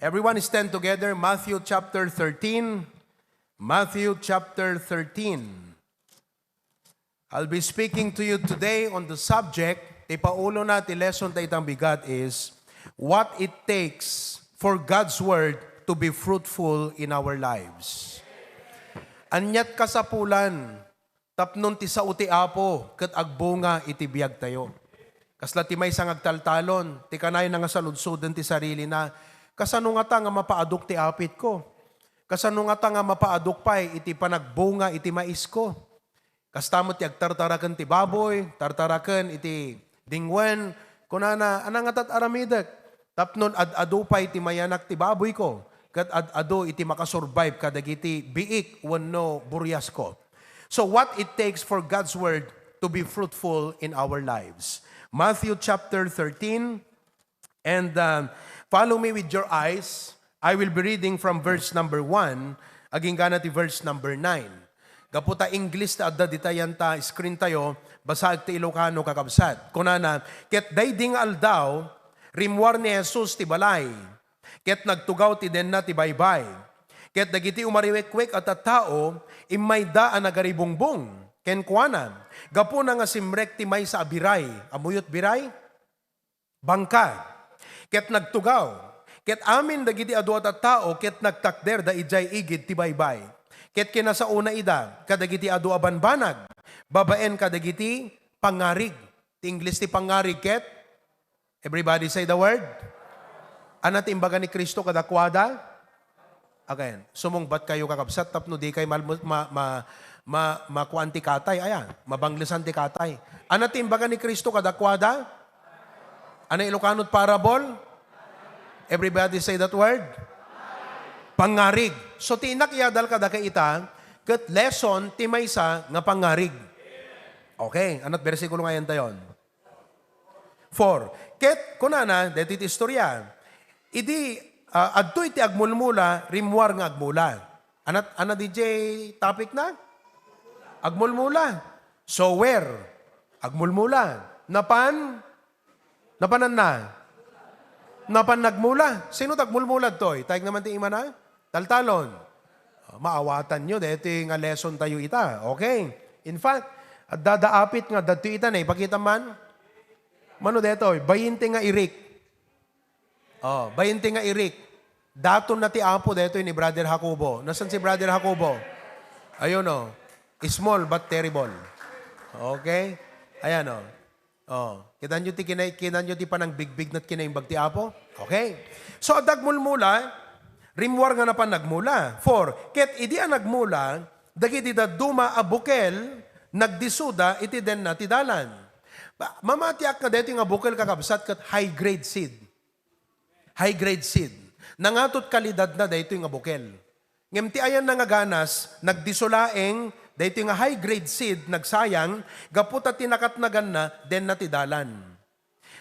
Everyone stand together. Matthew chapter 13. Matthew chapter 13. I'll be speaking to you today on the subject, ipaulo na ti lesson ta itang bigat is, what it takes for God's Word to be fruitful in our lives. Anyat kasapulan, tapnon ti sa uti apo, ket agbunga iti biag tayo. Kasla ti may sang agtaltalon, ti kanay na nga saludsuden ti sarili na, kasano nga ta nga mapaadok ti apit ko? Kasano nga ta nga mapaadok pay iti panagbunga iti mais ko? Kastamot ti agtartaraken ti baboy, tartaraken iti dingwen, kunana anang atat aramidek. Tapnon ad-ado pay iti mayanak ti baboy ko, kat ad-ado iti makasurvive kadagiti biik wenno buryas ko. So what it takes for God's Word to be fruitful in our lives. Matthew chapter 13, and follow me with your eyes. I will be reading from verse number 1, aging gana ti verse number 9. Gaputa English ta adda ditayan ta screen tayo, basag ti Ilocano kakabsat. Kunana, ket dayding aldaw, rimwar ni Jesus ti balay, ket nagtugaw ti denna ti baybay. Ket dagiti umariwekwek at tao, imay daan nagaribungbong, ken kuana, gapu na nga simrek ti may sa abiray, amuyot biray, bangka. Ket nagtugaw, ket amin dagiti adu at tao, ket nagtakder da ijay igid ti baybay. Ket kinasauna ida, kadagiti adu abanbanag, babaen kadagiti pangarig. Ti English ti pangarig, ket? Everybody say the word. Ana ti imbaga ni Kristo kadakwada? Again, sumungbat kayo kakabsat, tapno di kay makuan ti katay, ayan, mabanglisan ti katay. Ana ti imbaga ni Kristo kadakwada? Ano Ilocanot parable? Everybody say that word? Pangarig. So tinak yadal kada kay ita, ket lesson ti maysa nga pangarig. Okay, anot bersikulo ngayon tayon? 4. Ket kunana, deti ti istorya. Idi adto iti agmulmula, rimwar nga agmula. Ana DJ topic na? Agmulmula. So where? Agmulmula. Napanan na? Napan nagmula. Sino tagmulmulad to'y? Tayag naman ti ima na? Taltalon. Maawatan nyo, dito nga lesson tayo ita. Okay. In fact, at dadaapit nga, dito ita na, ipakita man. Mano dito, bayinte nga irik. Bayinte nga irik. Daton na ti apo dito ni Brother Jacobo. Nasaan si Brother Jacobo? Ayun o. Small but terrible. Okay? Ayan o. Kita nyo ti panang big nat kinaimbag ti apo? Okay. So, dagmulmula, rimwar nga na pa nagmula. 4. Ket idi ang nagmula, dagiti daduma abukel, nagdisuda, iti den na ti dalan. Mamatiak ka dito nga bukel kakabsat kat high grade seed. High grade seed. Nangatot kalidad na dito nga bukel. Ngem ti ayan na nga ganas, nagdisulaeng, dito nga high grade seed, nagsayang, gaputa tinakatnagan na, den na ti dalan.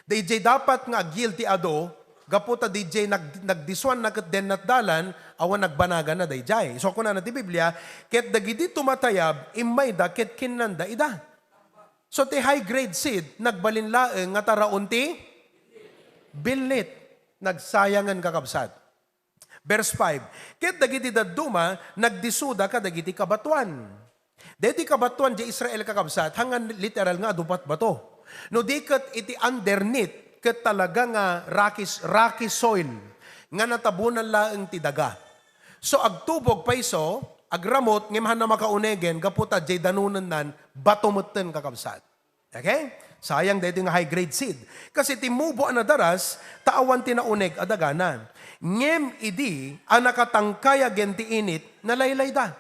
DJ dapat nga agil ti ado, gaputa DJ nagdiswan na ket den nat dalan, awan nagbanagan na DJ. So kuna na ti Biblia, ket dagiti tumatayab, imay da ket kinanda ida. So ti high grade seed, nagbalinlaeng nga taraon ti bilit, nagsayangan kakabsat. Verse 5, ket dagiti dadduma, nagdisuda ka dagiti kabatuan. Deti kabatuan di Israel kakabsat, hangan literal nga dupat bato. No di ket iti underneath, ket talaga nga rocky soil, nga natabunan laeng ti daga. So agtubog paiso, agramot, ngimhan na makaunegen, gaputa jay danunan nan, batumuten kakabsat. Okay? Sayang dito nga high grade seed. Kasi timubo na daras, taawan tinauneg adaganan. Ngem idi, anakatangkaya genti init, nalaylay da.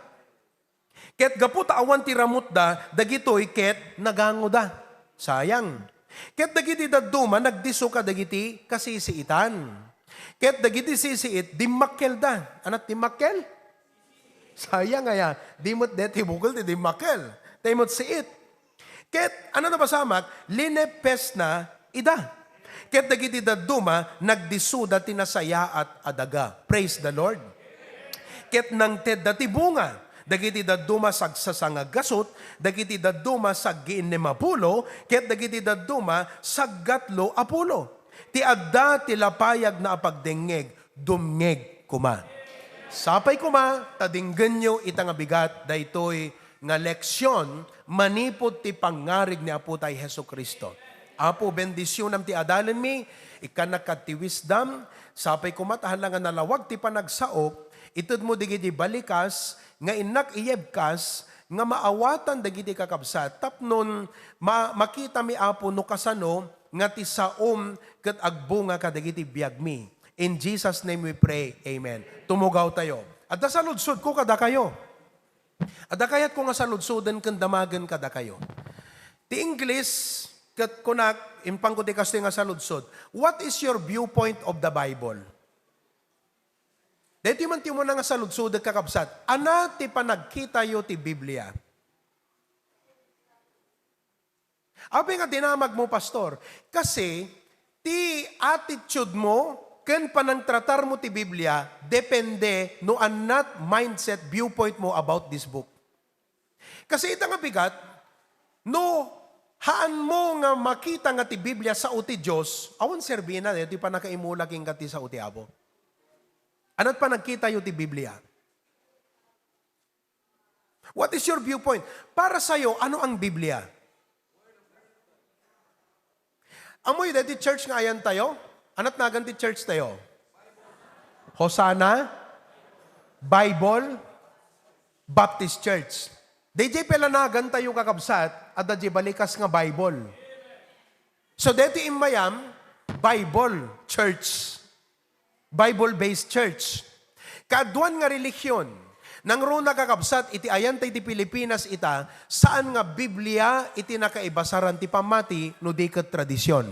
Ket gaputa awan ti ramut da, dagitoy ket nagango da. Sayang. Ket dagiti dadduma, nagdiso ka dagiti kasisiitan. Ket dagiti sisiit, dimmakkel da. Anat dimmakkel? Sayang nga dimot deti bukol ti dimmakkel. Timot siit. Ket, ano na basamak? Linepes na ida. Ket dagiti dadduma, nagdisuda tinasaya at adaga. Praise the Lord. Ket nang ted dati bunga, dagiti dadduma sagsasanga gasot, dagiti dadduma saggiinemapulo, ket dagiti dadduma saggatlo apulo. Ti adda ti lapayag na apagdengeg, dumngeg kuma. Sapay kuma, tadinggan nyo itang bigat, daytoy nga leksyon, manipod ti pangarig ni Apo tay Heso Kristo. Apo, bendisyonam ti adalan mi, ikanakat ti wisdom, sapay kumatahan lang nga nalawag ti panagsaop, itod mo digiti balikas, nga inak iyebkas, nga maawatan dagiti kakabsat, tapnon makita mi Apo no kasano, nga ti saom ket agbunga kadagiti biagmi. In Jesus' name we pray, amen. Tumugaw tayo. At sa ludsod ko kada kayo. Ada kayat ko nga sa ludsodan kan damagan kada kayo. Ti English, kat kunak, impang ko ti kasto nga sa ludsod. What is your viewpoint of the Bible? Dito man ti mo na nga sa ludsod at kakabsat. Ana ti panagkita yo ti Biblia? Abi nga dinamag mo, pastor. Kasi, ti attitude mo, ken panang tratar mo ti Biblia, depende no anat mindset, viewpoint mo about this book. Kasi ita nga bigat, no haan mo nga makita nga ti Biblia sa uti Diyos, awan serbina, di pa nakaimulaging ka ti sa uti abo. Anat pa nagkita yung ti Biblia? What is your viewpoint? Para sa'yo, ano ang Biblia? Amoy, dati church nga ayan tayo, anat naganti church tayo? Hosanna, Bible, Baptist Church. DJ pala nagan tayo kakabsat, at DJ balikas nga Bible. So deti imayam, Bible Church. Bible-based church. Kaduan nga relihiyon, nang runa kakabsat, iti ayan tayo ti Pilipinas ita, saan nga Biblia iti nakaibasaran ti pamati, no di ket tradisyon.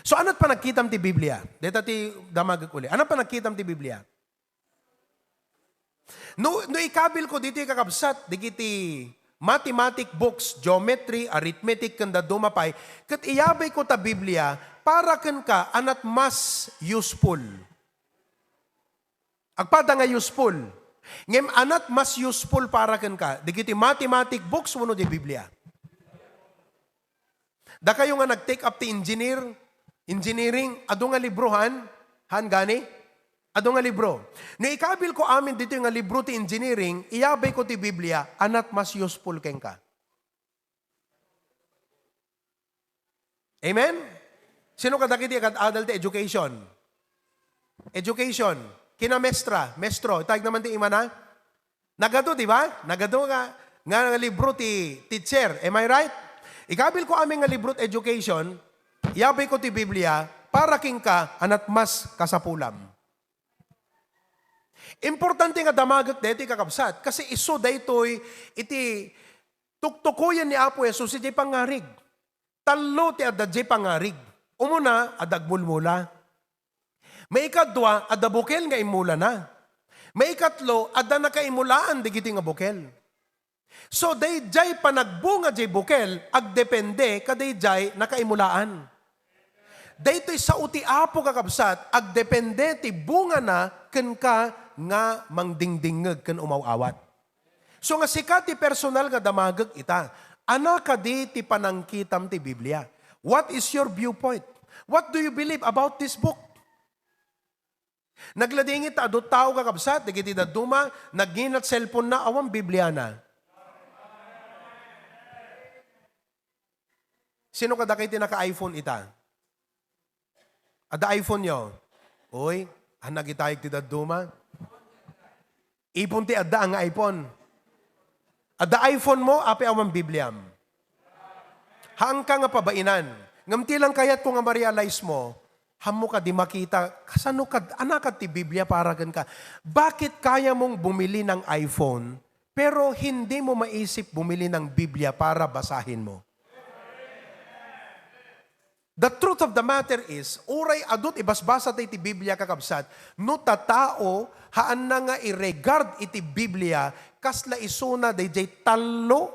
So, anat pa nagkitam ti Biblia? Dito ti damagag uli. Anat pa nagkitam ti Biblia? No ikabil ko dito kakabsat, digiti mathematic books, geometry, arithmetic, kanda dumapay, kat iyabay ko ta Biblia, para ken ka, anat mas useful. Agpada nga useful. Ngem anat mas useful para ken ka, digiti mathematic books, wano di Biblia. Da kayo nga nag-take up ti engineering, ado nga librohan, han gani? Ado nga libro. No ikabil ko amin dito nga libro ti engineering, iyabay ko ti Biblia, anat mas useful ken ka. Amen? Sino kadakiti kat adult education? Education. Kinamestra, mestro, tag naman ti imana. Nagado, di ba? Nagado nga libro ti teacher. Am I right? Ikabil ko amin nga libro ti education, iyabay ko ti Biblia, para king ka, anat mas kasapulam. Importante nga damagat deti kakabsat, kasi iso daytoy iti tuktukuyan ni Apo Jesus iti pangarig. Talo ti adadjay pangarig. Umuna, adagmulmula. May ikadwa, adabukel nga imula na. May ikatlo, ada nakaimulaan digiti nga bukel. So, dayjay panagbunga jay bukel, agdepende kadayjay nakaimulaan. Daytoy sa uti Apo kakabsat, agdepende ti bunga na ken ka nga mangdingdingeg ken umawawat. So nga sikat ti personal nga damageg ita, ana kadi ti panangkitam ti Biblia. What is your viewpoint? What do you believe about this book? Nagladingit ado tao kakabsat, digiti daduma, nagginat cellphone na, awang Biblia na. Sino kada kayo naka-iPhone ita? Ada iPhone nyo? Uy, nagitayag ti daduma. Ipon ti ada ang iPhone. Ada iPhone mo, api awang Bibliam. Haang ka nga pabainan. Ngamti lang kayat ko nga ma-realize mo, hamo ka di makita, kasano ka, anak ti Biblia para gan ka. Bakit kaya mong bumili ng iPhone, pero hindi mo maisip bumili ng Biblia para basahin mo? The truth of the matter is, uray adut ibasbasa tayo iti Biblia kakabsat, no tatao, haan na nga i-regard iti Biblia, kasla isuna dayjay talo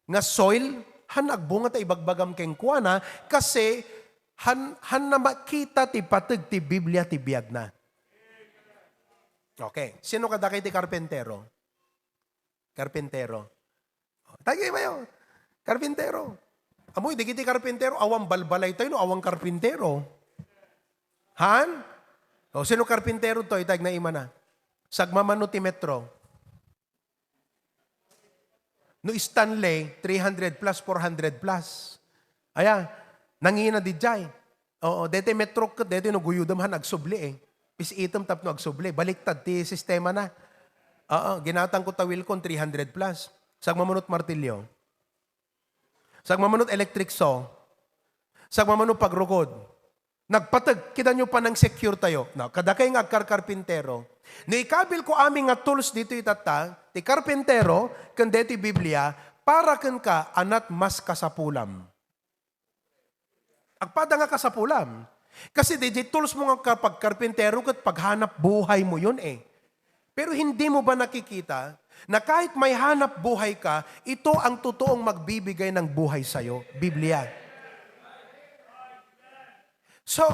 nga soil, han agbunga ta ibagbagam keng kuana, kasi han na makita ti pateg ti Biblia ti biag na. Okay. Sino kada kay ti karpentero? Karpentero. Tagay ba yun? Karpentero. Amoy, di kiti karpentero, awang balbalay tayo, no? Awang karpentero. Han? O, sino karpintero to? Itag na ima na. Sagmamano ti metro. No Stanley, 300 plus, 400 plus. Aya, nangina di jay. Oo, dete metro ka, dete no guyudam han agsubli eh. Pis item tap no agsubli. Baliktad ti sistema na. Oo, ginatang ko tawil kon 300 plus. Sagmamanot martilyo. Sagmamanot electric saw. Sagmamanot pagrukod. Nagpatag, kita nyo pa ng secure tayo. No, kada kayo nga karkarpintero. Naikabil ko aming nga tools dito itata, ti karpintero, kanda ti Biblia, para kan ka anat mas kasapulam. Agpada nga kasapulam. Kasi di tools mo nga kapag karpintero kat paghanap buhay mo yun eh. Pero hindi mo ba nakikita na kahit may hanap buhay ka, ito ang totoong magbibigay ng buhay sa'yo, Biblia. So,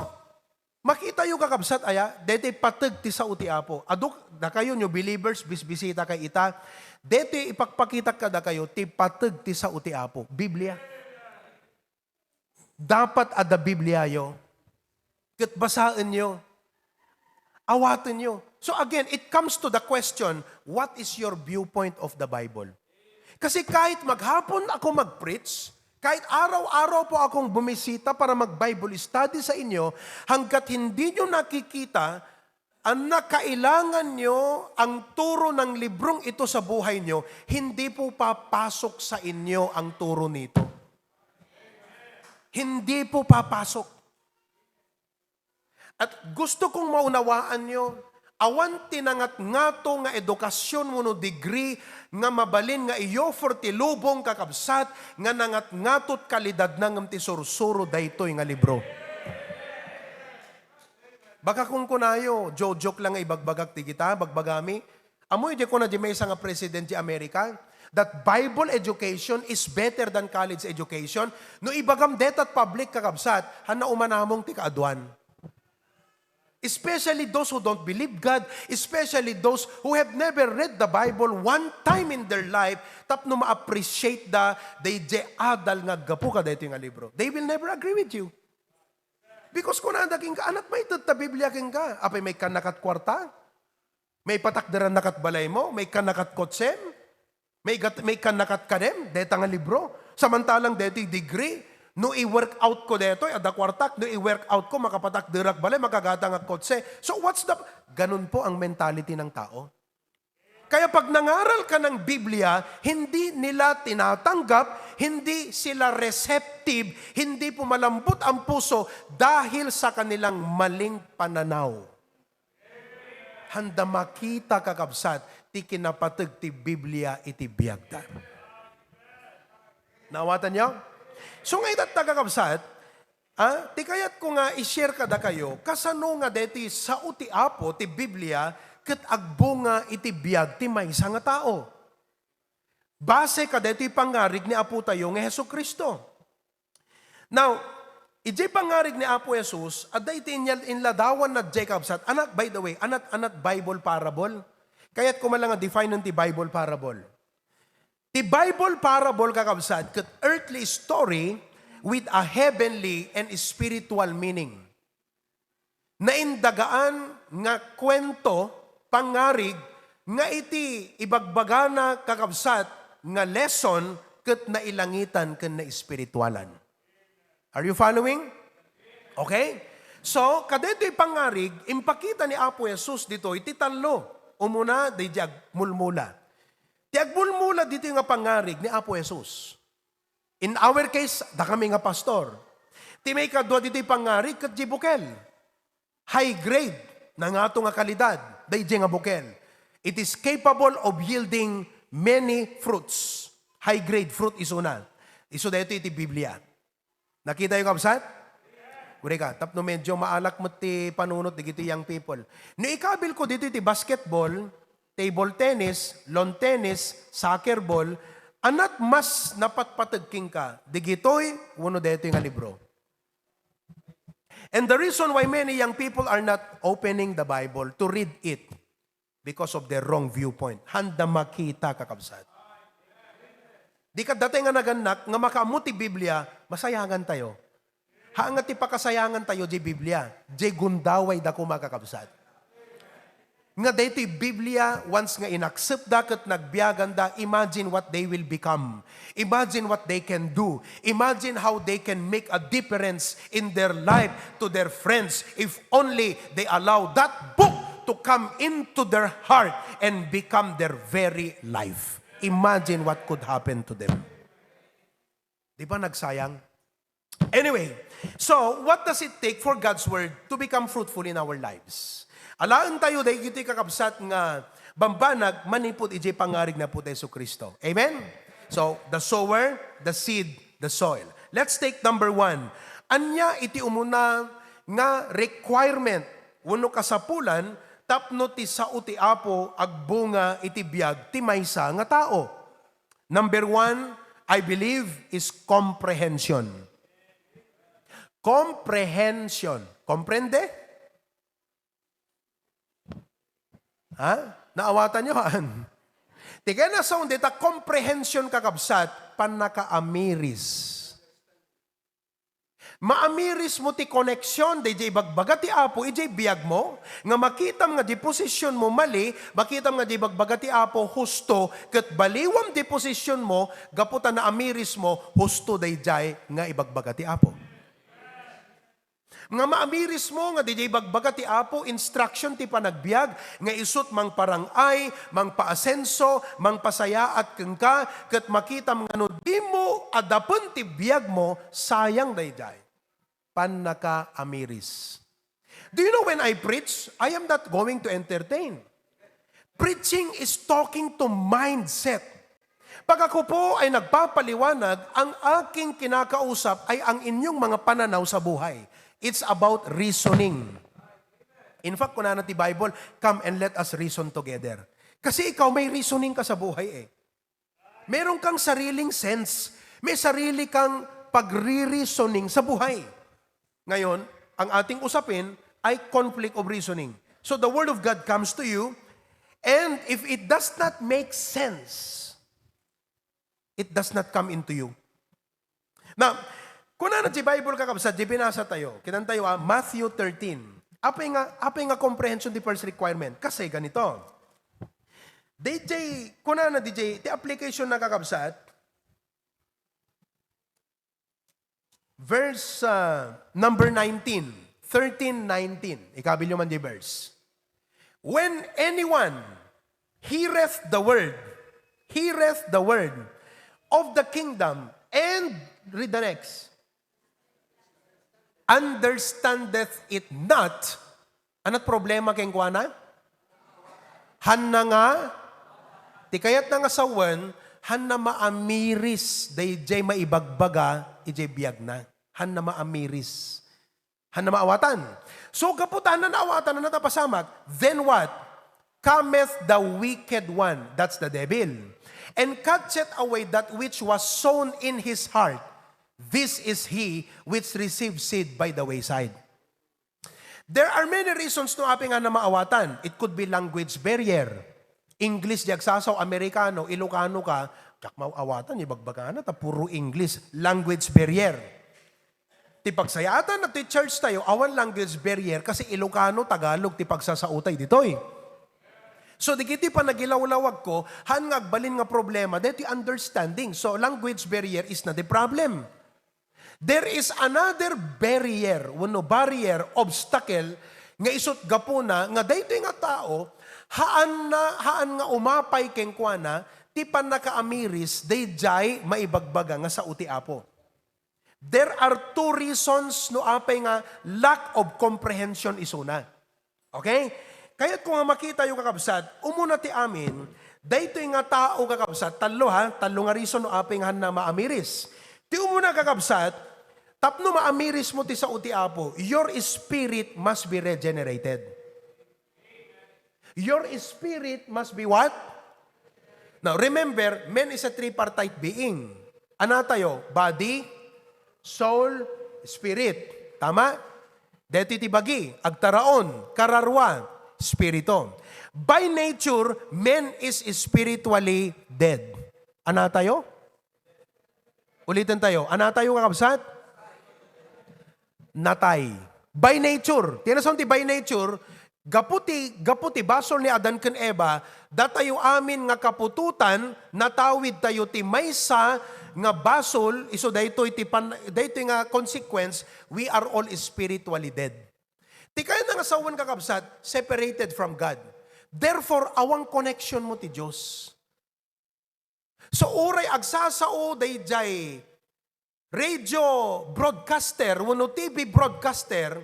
makita yung kakabsat aya, dete patag ti sa uti apo. Aduk, da kayo nyo believers, bisbisita kay ita, dete ipagpakita ka da kayo, ti patag ti sa uti apo. Biblia. Dapat ada Biblia yo. Kat basaan nyo. Awatin nyo. So again, it comes to the question, what is your viewpoint of the Bible? Kasi kahit maghapon ako mag-preach, kahit araw-araw po akong bumisita para mag-Bible study sa inyo, hanggat hindi nyo nakikita ang nakailangan nyo ang turo ng librong ito sa buhay nyo, hindi po papasok sa inyo ang turo nito. Hindi po papasok. At gusto kong maunawaan nyo, awan tinangat nga to nga edukasyon mo no degree nga mabalin nga iyo for ti lubong kakabsat nga nangat ngatot kalidad na ngam ti sursuro daytoy nga libro. Baka kung kunayo, joke lang nga ibagbagak ti kita, bagbagami. Amoy di ko na di may nga president di Amerika, that Bible education is better than college education. No ibagam detat public kakabsat, hana umanamong ti kaaduan. Especially those who don't believe God, especially those who have never read the Bible one time in their life, tapno ma-appreciate they adal nga gapu ka dito nga libro. They will never agree with you. Because kung nadaking ka, anak may ta Biblia king ka, apay may kanakat kwarta, may patakdaran nakat balay mo, may kanakat kotsem, may kanakat kadem, dito nga libro, samantalang dito degree, no i-work out ko dito, ada kwartak, no i-work out ko, makapatak dirak balay, makagatang at kotse. So what's the... Ganun po ang mentality ng tao. Kaya pag nangaral ka ng Biblia, hindi nila tinatanggap, hindi sila receptive, hindi po malambot ang puso dahil sa kanilang maling pananaw. Handa makita kakabsat, ti kinapatag ti Biblia iti biyagda. Nawatan niyo? So ngayon at tagakabsat, ti kayat ko nga i-share kada kayo, kasano nga deti sa uti apo, ti Biblia, kat agbo nga iti biyag ti maysa nga tao. Base ka deti pangarig ni Apo tayo nga Hesus Kristo. Now, iti pangarig ni Apo Jesus, at iti inladawan na Jacobsat, anak, by the way, anak Bible parable. Kaya't kumalang nga define ng ti Bible parable. The Bible parable kakabsat, kat earthly story with a heavenly and spiritual meaning. Naindagaan nga kwento, pangarig, nga iti ibagbagana kakabsat, nga lesson, kat nailangitan kat na spiritualan. Are you following? Okay? So, kadeto'y pangarig, impakita ni Apo Jesus dito, iti talo, umuna, di diag mulmula. Tiagmulmula dito yung pangarig ni Apo Jesus. In our case, da kami nga pastor. Ti may kadwa dito yung pangarig kat di bukel. High grade na nga ito nga kalidad. Day nga bukel. It is capable of yielding many fruits. High grade fruit is una. Iso dito iti Biblia. Nakita yung kabsat? Guri ka, tapno medyo maalak mo ti panunot di giti young people. No ikabil ko dito iti basketball, table tennis, lawn tennis, soccer ball, anat mas napatpatagking ka, digitoy, uno dito yung libro. And the reason why many young people are not opening the Bible to read it, because of their wrong viewpoint. Handa makita kakabsat. Di ka dati nga naganak, nga makamuti Biblia, masayangan tayo. Haangat ti pakasayangan tayo di Biblia. Di gundaway da ko makakabsat. Nga daytoy Biblia, once nga inaccept da ket nagbiagan da, imagine what they will become. Imagine what they can do. Imagine how they can make a difference in their life to their friends if only they allow that book to come into their heart and become their very life. Imagine what could happen to them. Di ba nagsayang? Anyway, so what does it take for God's Word to become fruitful in our lives? Alaan tayo dahil iti kakabsat nga bambanag manipod iti pangarig na po Jesu Kristo. Amen? So, the sower, the seed, the soil. Let's take number 1. Anya iti umuna nga requirement wano kasapulan tapno ti sao ti Apo agbunga iti biag ti maysa nga tao. Number 1, I believe, is comprehension. Comprehension. Comprende? Ha? Naawatan nyo, han? Tigay na sa dita, comprehension kakabsat, panakaamiris. Maamiris mo ti koneksyon, di bagbaga ti Apo, ijay biyag mo, nga makitam nga di posisyon mo mali, makitam nga di bagbaga ti Apo, husto, kat baliwam di posisyon mo, gaputan na amiris mo, husto dayjay nga ibagbaga ti Apo. Nga maamiris mo, nga di bagbaga ti Apo, instruction ti panagbiag, nga isut mang parangay, mang paasenso, mang pasaya at kengka, kat makitam nga no, di mo adapen ti biag mo, sayang dayjay. Panakaamiris. Do you know when I preach, I am not going to entertain. Preaching is talking to mindset. Pag ako po ay nagpapaliwanag, ang aking kinakausap ay ang inyong mga pananaw sa buhay. It's about reasoning. In fact, kung na ti Bible, come and let us reason together. Kasi ikaw may reasoning ka sa buhay eh. Meron kang sariling sense. May sarili kang pagre-reasoning sa buhay. Ngayon, ang ating usapin ay conflict of reasoning. So the Word of God comes to you, and if it does not make sense, it does not come into you. Now, kung na ti Bible kakabsat, di binasa tayo. Kinan tayo, Matthew 13. Apay nga comprehension the first requirement. Kasi ganito. DJ, kung na DJ, the application na kakabsat, verse number 19. 13:19. Ikabil man di verse. When anyone heareth the word of the kingdom, and read the next, understandeth it not. Anat problema keng kuana? Han na nga, ti kayat na nga sawan, han na maamiris, dayjay maibagbaga, ijay biyag na. Han na maamiris. Han na maawatan. So kaputan na naawatan na natapasamak, then what? Cometh the wicked one, that's the devil, and catcheth away that which was sown in his heart. This is he which received seed by the wayside. There are many reasons no aping nga na maawatan. It could be language barrier. English diagsasaw, Amerikano, Ilocano ka, kak maawatan, ibagbaga na, puro English. Language barrier. Ti pagsayatan at ti church tayo, awan language barrier kasi Ilocano, Tagalog, ti pagsasautay ditoy. So, di kiti pa nagilawlawag ko, hangag balin nga problema, dito understanding. So, language barrier is not the problem. There is another barrier, obstacle, nga isot gapuna, nga dayto nga tao, haan nga umapay keng kuana, ti pan nakaamiris, dayjay maibagbaga nga sa uti Apo. There are two reasons no apay nga lack of comprehension isuna. Okay? Kaya't kung makita yung kakabsat, umuna ti amin, dayto nga tao kakabsat, talo nga reason no apay nga na maamiris. Ti umuna kakabsat, tapno maamiris mo ti sa uti Apo, your spirit must be regenerated. Your spirit must be what? Now, remember, man is a tripartite being. Ano tayo? Body, soul, spirit. Tama? Dito tibagi, agtaraon, kararwa, spirito. By nature, man is spiritually dead. Ano tayo? Ulitin tayo. Ano tayo kakabsat? natay. By nature. Tinason ti by nature, gaputi basol ni Adan ken Eva, datayo amin nga kapututan, natawid tayo ti maysa nga basol, iso daytoy nga consequence, we are all spiritually dead. Ti kaya nga sawan kakabsat, separated from God. Therefore, awang connection mo ti Diyos. So uray agsasao dayjay radio broadcaster, wano TV broadcaster,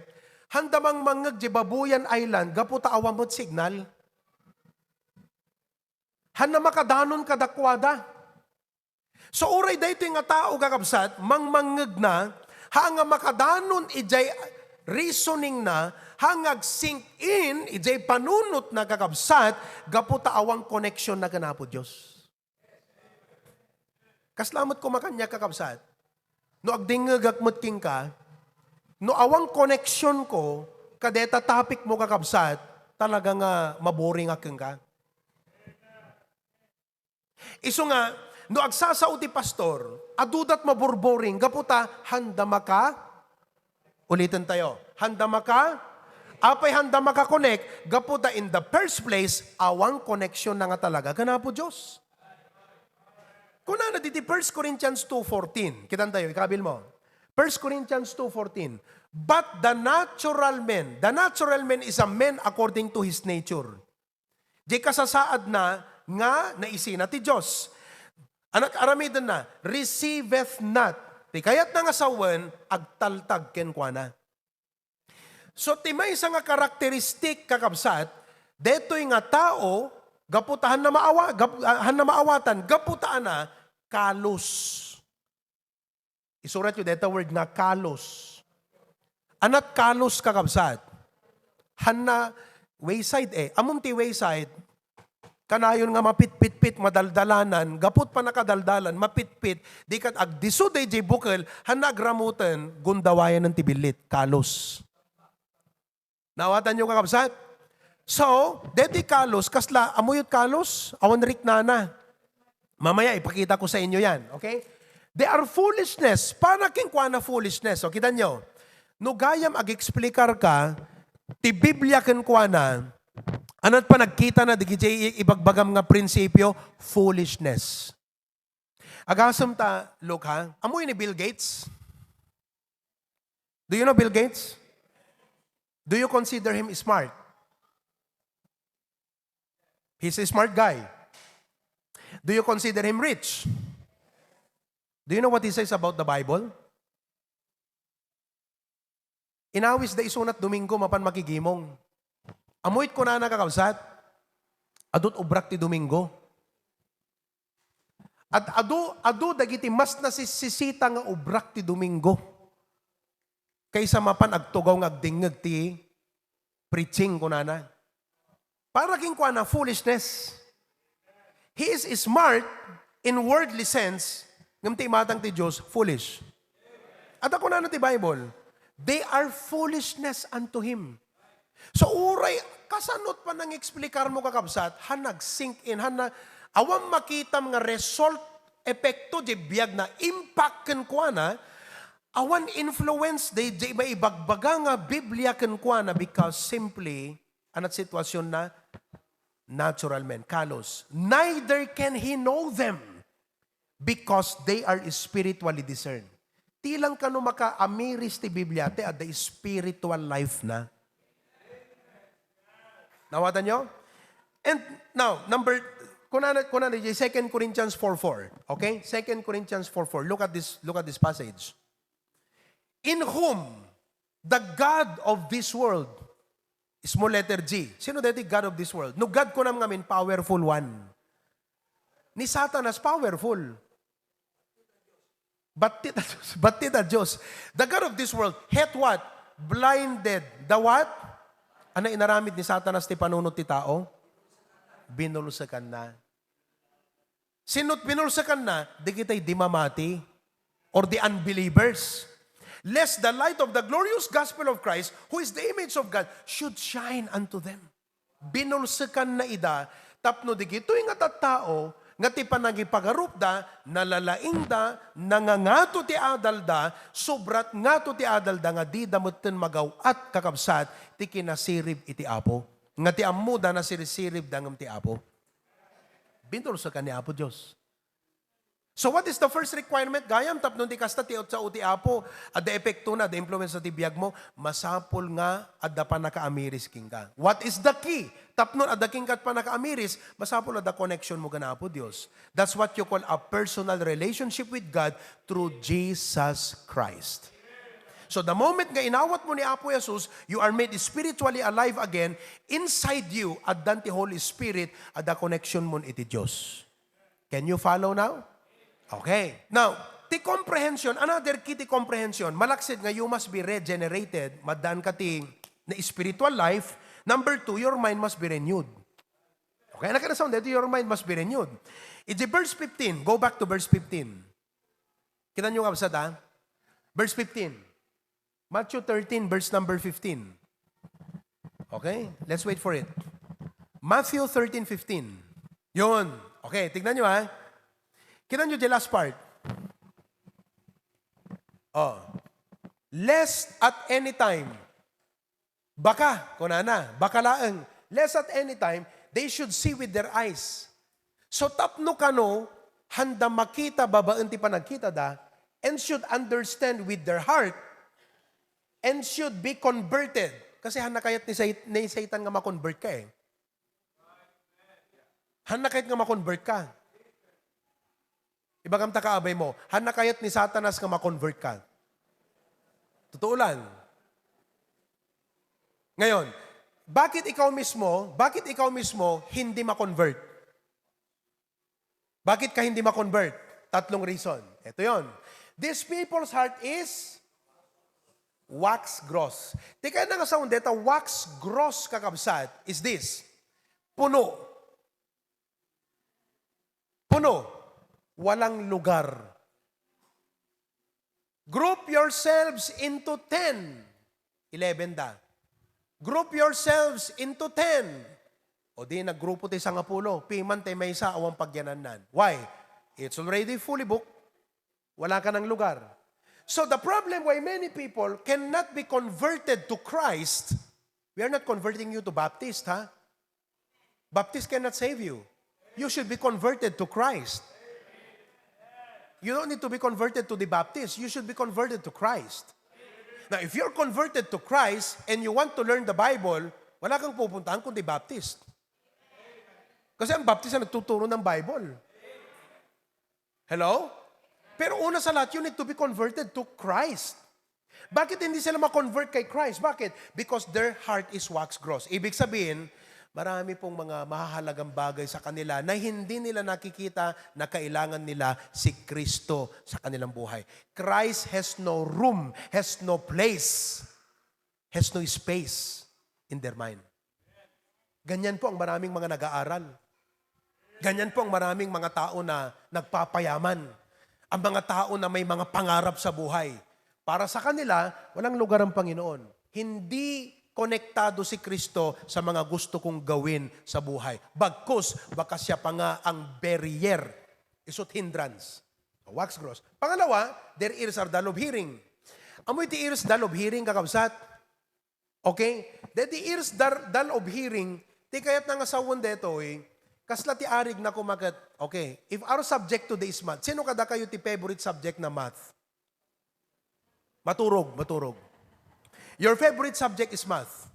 handamang mangag di Babuyan Island, gaputa awam mo't signal. Handa makadanon kadakwada. So uray dayto nga tao kakabsat, mangmangag na, hanga makadanon ijay reasoning na, hangag sink in, ijay panunot na kakabsat, gaputa awang connection na ganapo Diyos. Kaslamot ko makanya kakabsat, no agdingag akmut king ka, no awang connection ko, kadeta topic mo kakabsat, talaga nga maboring akeng ka. Iso nga, no agsasao ti pastor, adudat maburboring, gaputa, handa maka, ulitin tayo, handa maka, apay handa maka-connect, gaputa in the first place, awang connection na nga talaga, ganapo Diyos. Kung na diti 1 Corinthians 2:14, kitan tayo, ikabil mo. 1 Corinthians 2:14, but the natural man is a man according to his nature. Di kasasaad na nga naisina ti Diyos. Anak aramidan na, receiveth not. Di kayat na nga sawan, agtaltag ken kuana. So ti may isa nga karakteristik kakabsat, detoy nga tao, gaputahan na maawatan, gaputaan na, kalos. Isurat yun, dito word na kalos. Anat kalos kakabsat. Hanna, wayside among ti wayside, kanayon nga mapit-pit-pit, madaldalanan, gaput pa nakadaldalan, mapit-pit, di kat agdiso day jay bukal, hanna agramutan, gundawayan ng tibilit, kalos. Nawatan nyo kakabsat? So, deti kalos, kasla, amuyot kalos, awan rik nana. Mamaya, ipakita ko sa inyo yan, okay? They are foolishness. Para king kwa na foolishness. O, kita nyo, no gayam ag-explikar ka, ti Biblia ken kwa na, anat pa nagkita na, di ibagbagam nga prinsipyo, foolishness. Agasam ta, look ha, amoy ni Bill Gates? Do you know Bill Gates? Do you consider him smart? He's a smart guy. Do you consider him rich? Do you know what he says about the Bible? Inawis da isunat Domingo mapan makigimong. Amoyt ko na nakakabsat. Adut ubrak ti Domingo. At adu dagiti mas nasisisita nga ubrak ti Domingo. Kaysa mapan agtugaw nga agdingag ti preaching ko na. Para king kwa na foolishness. He is smart in worldly sense, ngam ti matang ti Diyos, foolish. At ako na ti Bible, they are foolishness unto Him. So uray, kasanot pa nang eksplikar mo kakabsat, hanag sink in, awang makitam nga result, epekto, di biyag na impact ken kwa na, awan influence, di maibagbaga nga Biblia ken kwa na, because simply, anat sitwasyon na, natural men, kalos. Neither can he know them because they are spiritually discerned. Tilang kano maka-amiris ti Biblia, te at the spiritual life na. Nawatan nyo? And now, kunana 2 Corinthians 4:4. Okay? 2 Corinthians 4:4. Look at this passage. In whom the God of this world, small letter G. Sino dati God of this world? No God ko nam ngamin, powerful one. Ni Satanas, powerful. But tita Diyos. The God of this world, hath what? Blinded. The what? Ano inaramid ni Satanas ti panunot ti tao? Binulsakan na. Sinot binulsakan na, di kita'y di mamati. Or the unbelievers. Lest the light of the glorious gospel of Christ, who is the image of God, should shine unto them. Binulsakan na ida, tapno di gito'y nga tattao, nga ti panagipagarup da, nalalaing da, nangangato ti adal da, sobrat ngato ti adal da, nga di damutin magaw at kakabsat, ti kinasirib iti Apo. Nga ti ammo da na sirisirib da ngam ti Apo. Bintol sa kani Apo Diyos. So what is the first requirement? Gayam tapnon ti kasta ti sa uti Apo, at the epekto na, the influence sa ti biyag mo, masapol nga at da pa nakaamiris king ka. What is the key? Tapnon at da king ka pa nakaamiris, masapol at da connection mo gana Apo Diyos. That's what you call a personal relationship with God through Jesus Christ. So the moment nga inawat mo ni Apo Jesus, you are made spiritually alive again, inside you, at dan ti Holy Spirit, at da connection mo iti Diyos. Can you follow now? Okay. Now, ti comprehension, another key ti comprehension, malaksid nga you must be regenerated, madan ka ti na spiritual life. Number 2, your mind must be renewed. Okay, nakita-sound dito, your mind must be renewed. It's verse 15. Go back to verse 15. Kita nyo nga ba Verse 15. Matthew 13, verse number 15. Okay, let's wait for it. Matthew 13:15. Yun. Okay, tignan nyo ha. Kita nyo the last part. Oh. Lest at any time, baka, kunana, baka laeng, lest at any time, they should see with their eyes. So tapno kano, handa makita babaan ti panagkita da, and should understand with their heart, and should be converted. Kasi hanakayat ni Satan nga makonvert ka eh. Hanakayat nga makonvert ka. Ibagam takaabay mo, hanakayat ni Satanas nga makonvert ka. Totoo lang. Ngayon, bakit ikaw mismo hindi makonvert? Bakit ka hindi makonvert? Tatlong reason. Ito yon. This people's heart is wax gross. Tika na nga sa undeta, wax gross kakabsat is this. Puno. Walang lugar. Group yourselves into 10. 11 da. Group yourselves into 10. O di naggrupo tayo sa ngapulo. Piman tayo may isa awang pagyanan. Why? It's already fully booked. Wala ka ng lugar. So the problem why many people cannot be converted to Christ, we are not converting you to Baptist, ha? Baptist cannot save you. You should be converted to Christ. You don't need to be converted to the Baptist. You should be converted to Christ. Now, if you're converted to Christ and you want to learn the Bible, wala kang pupuntahan kundi Baptist. Kasi ang Baptist na nagtuturo ng Bible. Hello? Pero una sa lahat, you need to be converted to Christ. Bakit hindi sila ma-convert kay Christ? Bakit? Because their heart is wax gross. Ibig sabihin, marami pong mga mahahalagang bagay sa kanila na hindi nila nakikita na kailangan nila si Kristo sa kanilang buhay. Christ has no room, has no place, has no space in their mind. Ganyan po ang maraming mga nag-aaral. Ganyan po ang maraming mga tao na nagpapayaman. Ang mga tao na may mga pangarap sa buhay. Para sa kanila, walang lugar ang Panginoon. Hindi konektado si Kristo sa mga gusto kong gawin sa buhay. Bagkus, baka siya pa nga ang barrier. Isot hindrance. Wax gross. Pangalawa, their ears are dull of hearing. Amoy ti ears dull of hearing, kakabsat. Okay? The ears dull of hearing, ti kayat nga sawon deto eh, kasla ti arig na kumagat. Okay, if our subject today is math, sino kada kayo ti favorite subject na math? Maturog. Your favorite subject is math.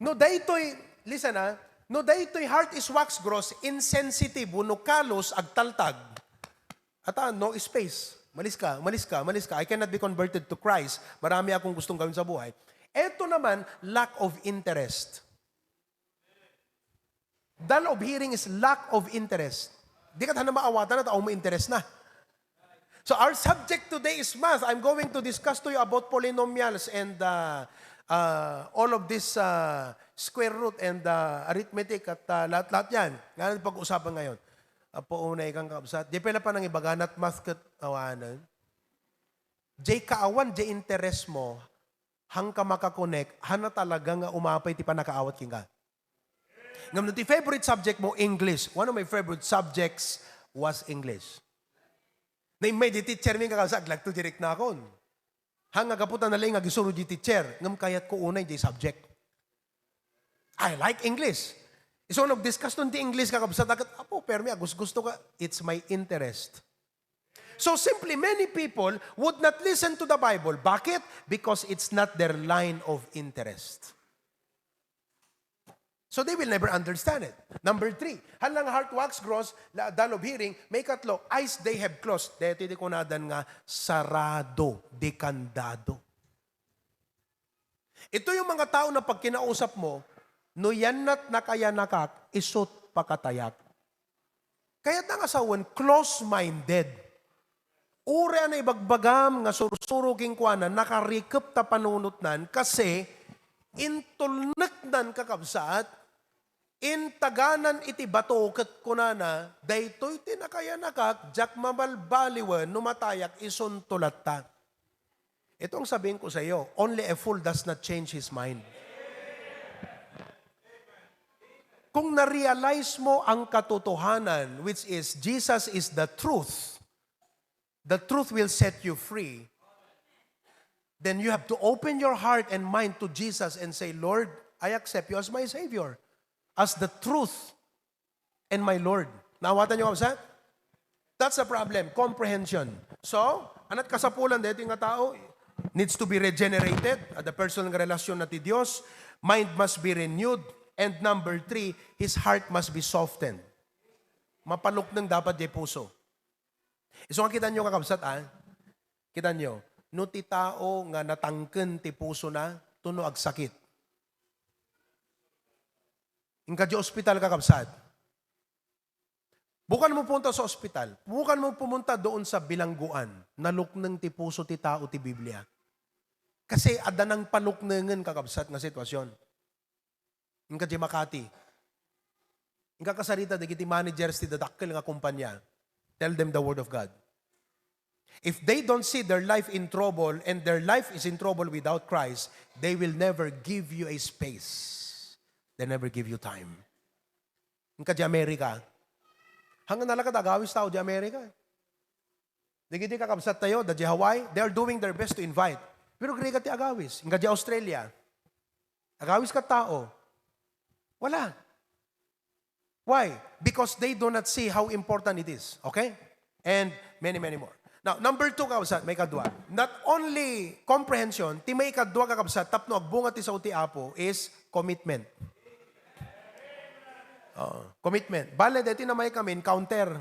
No daytoy, listen ha, no daytoy heart is wax gross, insensitive, kalos, agtaltag. At no space. Malis ka. I cannot be converted to Christ. Marami akong gustong gawin sa buhay. Ito naman, lack of interest. Dull of hearing is lack of interest. Di ka na maawatan at mo interest na. So our subject today is math. I'm going to discuss to you about polynomials and all of this square root and arithmetic at lahat-lahat yan. Nga pag-usapan ngayon. Paunay kang kabsat. Di pala pa nang ibaganat math kat awanan. Jay kaawan, jay interest mo, hang ka makakonek, hana talaga nga umapay ti pa nakaawat king ka. Ngam ti favorite subject mo, English. One of my favorite subjects was English. Na may di teacher mi kakasag, lagto direct na akon. Hanga kaputan na lang nga gisuro di teacher, ngam kayat ko unay di subject. I like English. So nag-discuss nun di English kakabsat, apo, pero mi, gusto ka, it's my interest. So simply, many people would not listen to the Bible. Bakit? Because it's not their line of interest. So they will never understand it. Number 3, halang heart wax gross, dull of hearing, may katlo, eyes they have closed. Dito di ko nadan nga, sarado, dekandado. Ito yung mga tao na pag kinausap mo, no yanat na kaya nakak, isot pakatayak. Kaya nga sawan, close-minded. Ure na ibagbagam nga sursuro king kuana, nakarikip ta panunot nan, kasi intulnek nan kakabsaat, intaganan iti bato ket kunana, daytoy tinakaya nakak, jak mabalbaliwan, numatayak isuntulat ta. Ito ang sabihin ko sa iyo, only a fool does not change his mind. Kung na-realize mo ang katotohanan, which is Jesus is the truth will set you free, then you have to open your heart and mind to Jesus and say, Lord, I accept you as my Savior, as the truth and my Lord. Nawatan niyo kapsa? That's the problem, comprehension. So, anat kasapulan dito yung tao, needs to be regenerated at the personal relasyon na ti Diyos, mind must be renewed, and number 3, his heart must be softened. Mapalok ng dapat di puso. So, kita nyo kakabsat, kita nyo, no ti tao nga natangken ti puso na, tuno ag sakit. Ingka di ospital kakabsat. Bukan mo punta sa ospital. Bukan mo pumunta doon sa bilangguan. Nalukneng ti puso ti tao ti Biblia. Kasi ada nang panuknengen kakabsat nga sitwasyon. Ingka di Makati. Ingka kasarita di kiti managers ti dadakkel nga kumpanya. Tell them the word of God. If they don't see their life in trouble and their life is in trouble without Christ, they will never give you a space. They never give you time. Ingka di Amerika, hanggang nalakad agawis tao di Amerika. Digiti kakabsat tayo, di Hawaii, they are doing their best to invite. Pero gri ka ti agawis. Ingka di Australia, agawis ka tao. Wala. Why? Because they do not see how important it is. Okay? And many, many more. Now, number 2, kakabsat, may kadwa. Not only comprehension, ti may kadwa kakabsat, tapno agbunga ti sa uti apo is commitment. Commitment. Bale, dito na may kami, counter.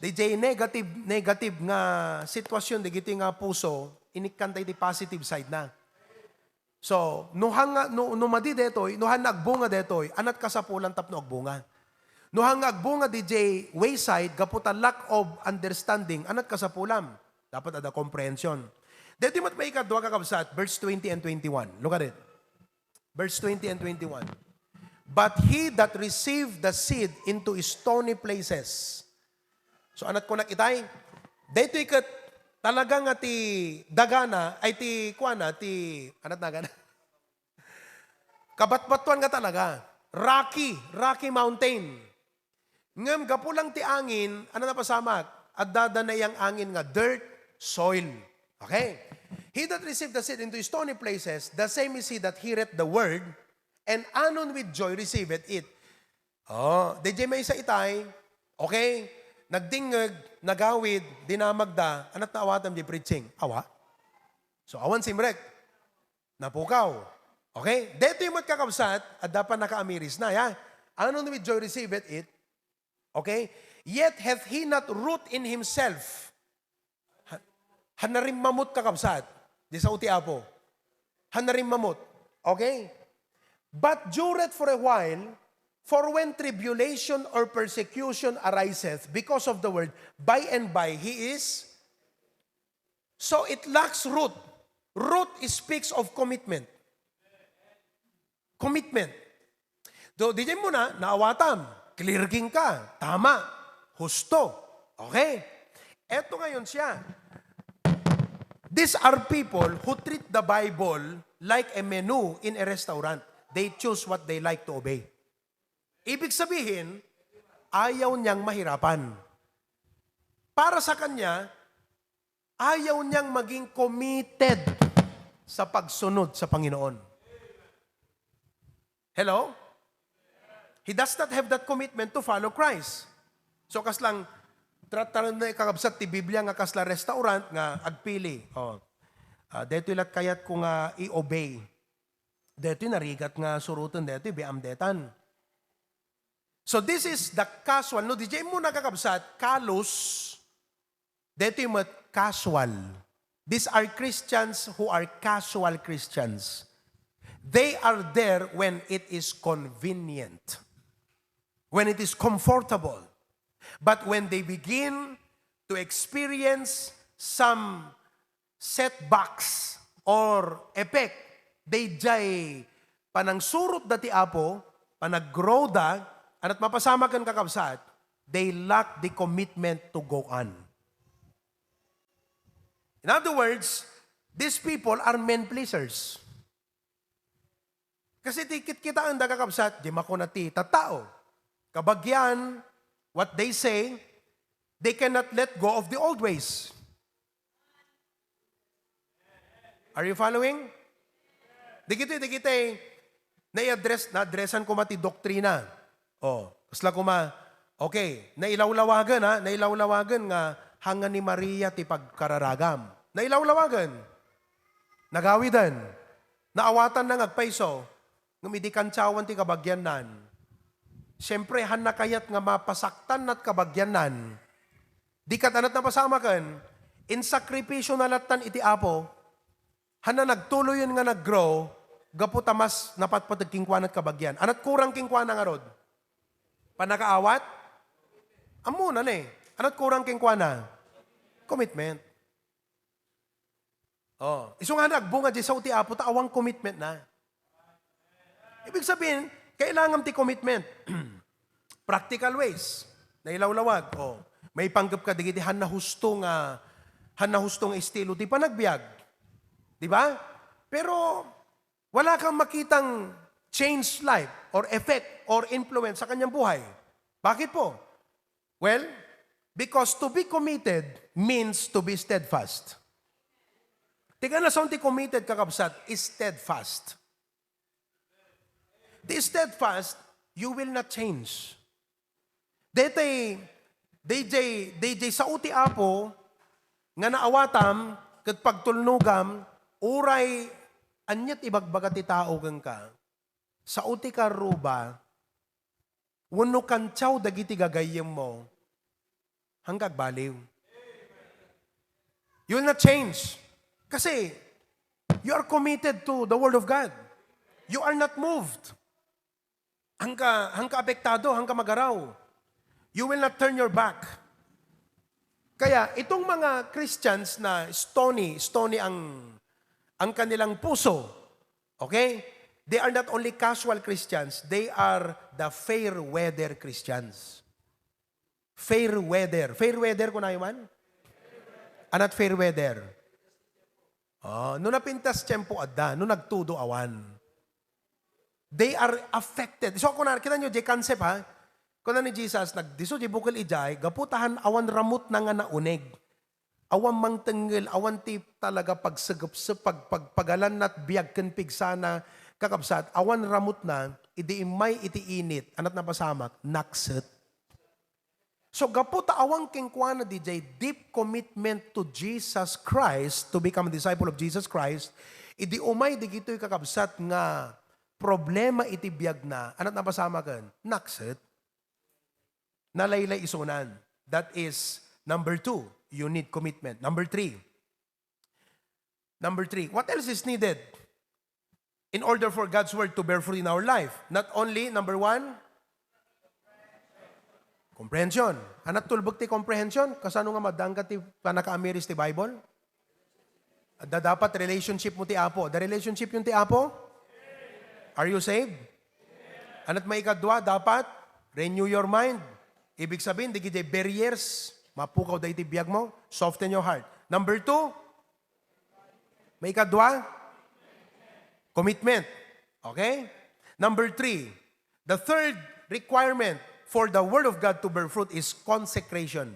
DJ negative nga sitwasyon, digiti nga puso, inikantay ti positive side na. So, numadi detoy, nuhan nagbunga detoy, anat kasapulan tapno agbunga. Nuhang agbunga DJ wayside, kaputa lack of understanding, anat kasapulam. Dapat ada comprehension. Dito mat may ikadwa kakabsat, verse 20 and 21. Look at it. Verse 20 and 21. But he that received the seed into stony places. So anat ko nakitay, dito ikat talaga nga ti dagana, ay ti kuana, ti, anat nagana? Kabatbatuan nga talaga. Rocky Mountain. Ngam gapulang ti angin, ano na pasamak? At dadanayang angin nga dirt, soil. Okay? He that received the seed into stony places, the same is he that heareth the word, and anon with joy receiveth it. DJ may sa itay, okay, nagdingag, nagawid, dinamagda, anat na awatam di preaching. Awa? So awan simrek, napukaw. Okay? Dito yung magkakabsat, at dapat naka-amiris na, ya? Anon with joy receiveth it. Okay? Yet hath he not root in himself. Hanarim mamut kakabsat. Di sa uti apo. Hanarim mamut. Okay? But dureth for a while, for when tribulation or persecution ariseth because of the word, by and by he is. So it lacks root. Root speaks of commitment. Commitment. Do, di mo na, naawatam. Clear king ka. Tama. Husto. Okay? Eto ngayon siya. These are people who treat the Bible like a menu in a restaurant. They choose what they like to obey. Ibig sabihin, ayaw niyang mahirapan. Para sa kanya, ayaw niyang maging committed sa pagsunod sa Panginoon. Hello? He does not have that commitment to follow Christ. So kaslang, trataran na ikakabsat ti Biblia nga kasla restaurant nga agpili. Deto ilat kayat ko nga i-obey. Deto narigat nga surutan deto biamdetan. So this is the casual. No, DJ mo nakakabsat, kalos, deto yung casual. These are Christians who are casual Christians. They are there when it is convenient, when it is comfortable. But when they begin to experience some setbacks or effect, they jay panang surot dati apo, panag-grow da, at mapasama kan kakabsat, they lack the commitment to go on. In other words, these people are men pleasers. Kasi tikit kita ang kakabsat, di makunati tatao. Kabagyan, what they say, they cannot let go of the old ways. Are you following? Di kita na-addressan ko mati doktrina. Kasla ko okay, nailawlawagan nga hanga ni Maria ti pagkararagam. Nailawlawagan. Nagawidan. Naawatan na ngagpaiso, ngumidikan tsawan ti kabagyanan. Siyempre, han na kayat nga mapasaktan at kabagyanan. Di kat anat na pasama kan, in sakripisyo na latan iti apo, han na nagtuloy yun nga nag-grow, gaputa mas napatpatag kingkwan at kabagyan. Anat kurang kingkwan nga rod? Panakaawat? Amunan Anat kurang kingkwan na? Commitment. Iso nga nagbunga di sa uti apo, taawang commitment na. Ibig sabihin, kailangan ti commitment. Practical ways. Nailawlawag. May panggap ka digiti han na hustong estilo ti panagbiag. Di ba? Pero wala kang makitang change life or effect or influence sa kanyang buhay. Bakit po? Well, because to be committed means to be steadfast. Tiga na sa ti committed kakabsat is steadfast. The steadfast, you will not change. DJ sa uti apo, nga naawatam, kat pagtulnugam, uray, anyat ibagbaga ti tao gang ka, sa uti ka ruba, wano kantsaw dagiti gagayem mo, hanggang baliw. You will not change. Kasi, you are committed to the Word of God. You are not moved. Hangka apektado, hangka magaraw. You will not turn your back. Kaya itong mga Christians na stony ang kanilang puso, okay? They are not only casual Christians, they are the fair weather Christians. Fair weather. Fair weather ko na yun? Anat fair weather? No napintas tiyempo adda, no nagtudo awan. They are affected. So kung nakita nyo, di concept ha, kung na ni Jesus, nagdiso di bukal ijay, gaputahan awan ramot na nga naunig. Awan mangtenggel, awan ti talaga pagsagap sa pagpagalan nat biyag ken pigsana kakabsat, awan ramot na, idi imay iti init, anat na pasamak, nakset. So gaputa awang kengkwana DJ, deep commitment to Jesus Christ, to become a disciple of Jesus Christ, idi umay di gito'y kakabsat nga, problema iti biyag na, anat na pasama kan? Nakset. Nalaylay isunan. That is number 2. You need commitment. Number 3. What else is needed in order for God's word to bear fruit in our life? Not only, number 1, comprehension. Anat tulbog ti comprehension? Kasano nga madangkat ti panaka-amiris ti Bible? Dapat relationship mo ti Apo. The relationship yung ti Apo? Are you saved? Anat may ikadwa, dapat renew your mind. Ibig sabihin, di giti barriers, mapukaw da iti biyag mo, soften your heart. Number 2, may ikadwa, commitment. Okay? Number 3, the third requirement for the Word of God to bear fruit is consecration.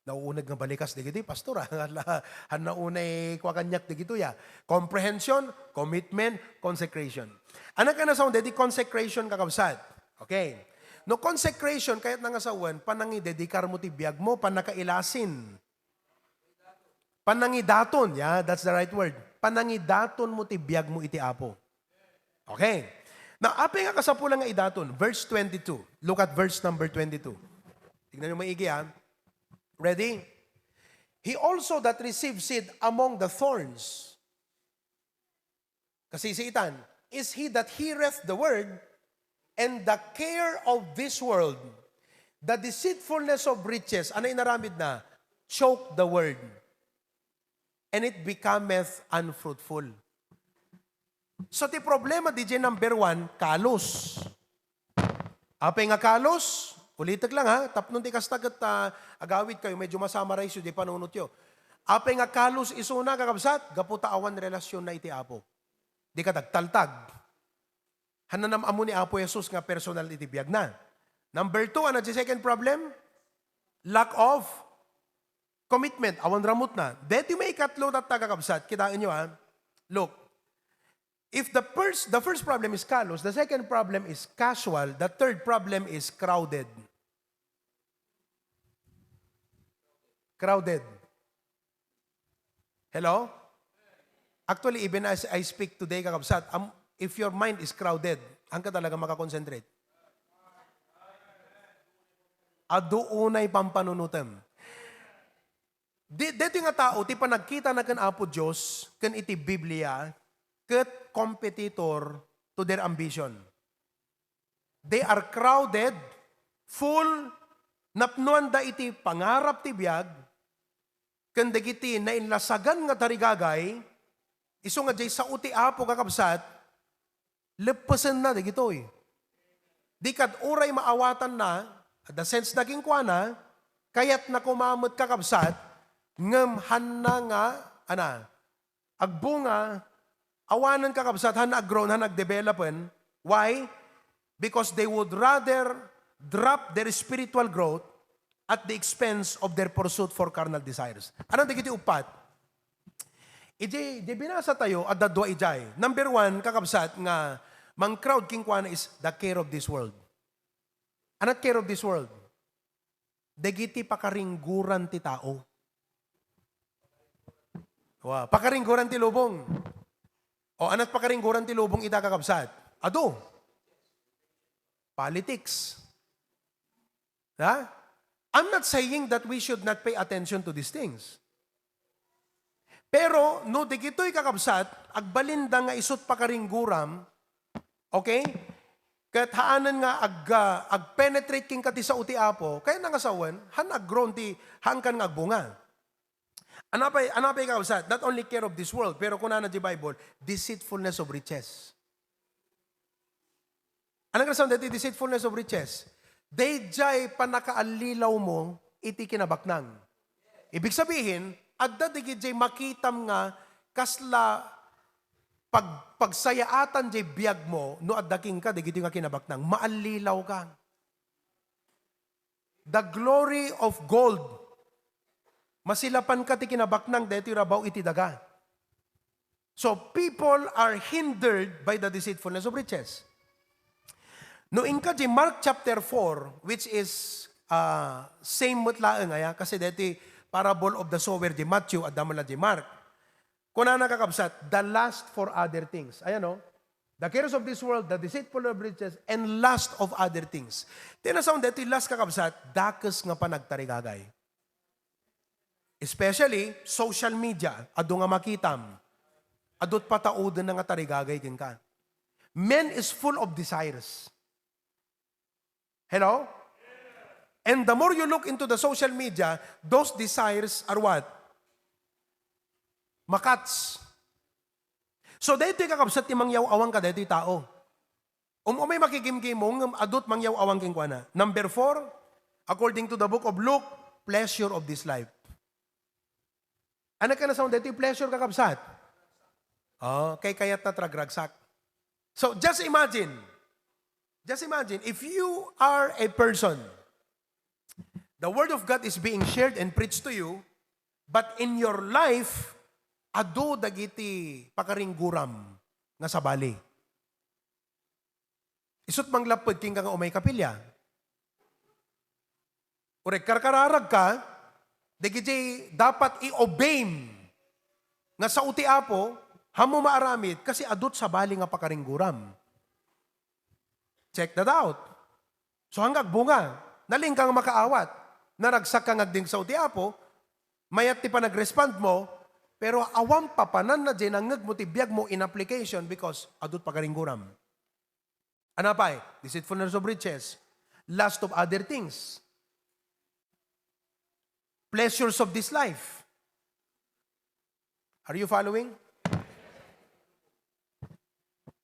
Nauunag nga balikas di gito, pastor. Han naunay kwa kanyak di gito ya. Comprehension, commitment, consecration. Anak ka na sa di consecration kakabsat. Okay. No consecration, kahit nangasawan, panangi dedikar mo ti biyag mo, panakailasin. Panangidaton, yeah, that's the right word. Panangidaton mo ti biyag mo iti apo. Okay. Now, apay nga kasapulang nga idaton, verse 22. Look at verse number 22. Tignan nyo maigi ha. Ready? He also that received seed among the thorns. Kasi si Itan, is he that heareth the word, and the care of this world, the deceitfulness of riches, ano inaramid na? Choke the word, and it becometh unfruitful. So, ti problema DJ number 1, kalos. Apay nga kalos, ulitig lang ha, tapnon ti kastagat agawid kayo, medyo masamarais yun, di panunot yun. Apay nga kalos isuna kakabsat, gaputa awan relasyon na iti apo. Di ka tagtaltag. Hananam amo ni Apo Jesus nga personal iti biyag na. Number 2, ano di second problem? Lack of commitment. Awan ramot na. Deti may ikatlo na tagakabsat. Kitain nyo ha. Look, if the first problem is kalos, the second problem is casual, the third problem is crowded. Crowded. Hello? Actually, even as I speak today, kakabsat, if your mind is crowded, ang ka talaga makakonsentrate. Aduunay pampanunutem. Dito nga tao, ti pa nagkita na kan Apo Diyos, kan iti Biblia, ket competitor to their ambition. They are crowded, full, napnuan da iti pangarap ti biyag, kan dagiti na inlasagan nga tarigagay, iso nga jay sa uti Apo kakabsat, lepasan na dagito eh. Di kad uray maawatan na, at the sense naging kwa na, kayat na kumamot kakabsat, ngamhan na nga, agbunga, awanan kakabsat, han aggrown, han agdevelopen. Why? Because they would rather drop their spiritual growth at the expense of their pursuit for carnal desires. Anong digiti upat? Ije binasa tayo at dadwa ijay. Number 1, kakabsat nga, mang crowd king kwana is the care of this world. Anat care of this world? Dagiti pakaringguran ti tao. Wow. Pakaringguran ti lubong. O anat pakaringguran ti lubong ita kakabsat? Ado. Politics. Ha? I'm not saying that we should not pay attention to these things. Pero, no, di gito'y kakabsat, agbalinda nga isot pakaringguram, okay? Kat haanan nga ag-penetrate king kati sa uti apo, kaya nangasawan, han ag-grown ti, han kan nga agbunga. Anapay kakabsat, not only care of this world, pero kung na di Bible, deceitfulness of riches. Anong kasawan dati, deceitfulness of riches? They jay panakaalilaw mo, iti kinabaknang. Ibig sabihin, adda digid jay makitam nga kasla pagsayaatan jay biyag mo no adda king ka digid nga kinabaknang maalilaw ka. The glory of gold masilapan ka ti kinabaknang deti rabaw iti daga. So people are hindered by the deceitfulness of riches. No inka jay Mark chapter 4 which is same mutlaeng aya kasi deti parable of the sower di Matthew at damala di Mark. Kung na nakakabsat, the lust for other things. Ayan o. The cares of this world, the deceitful of riches, and lust of other things. Tinasound dito, lust kakabsat, dakes nga pa nagtarigagay. Especially, social media, ado nga makitam. Adot pataudan na nga tarigagay kin ka. Man is full of desires. Hello? And the more you look into the social media, those desires are what? Makats. So, dito yung kakabsat yung mangyaw-awang ka dito yung tao. Umay makikimkim mo, adot mangyaw-awang king kwa na. Number 4, according to the book of Luke, pleasure of this life. Ano ka na sa dito yung pleasure kakabsat? Oh, kay kayat na tragragsak. So, just imagine, Just imagine, if you are a person, the Word of God is being shared and preached to you, but in your life, ado dagiti pakaringguram nga sabali. Isut manglapod king nga umay kapilya. Urek karkararag ka, dagiti dapat i-obey nga sa uti apo, hamo maaramid kasi adot sabali nga pakaringguram. Check that out. So hanggang bunga, naling kang makaawat, naragsak kang agding sa uti apo, mayat ti pa nag-respond mo, pero awam papanan na dyan ang mo ti biyag mo in application because adot pakaringguram. Ano pa deceitfulness of riches, lust of other things, pleasures of this life. Are you following?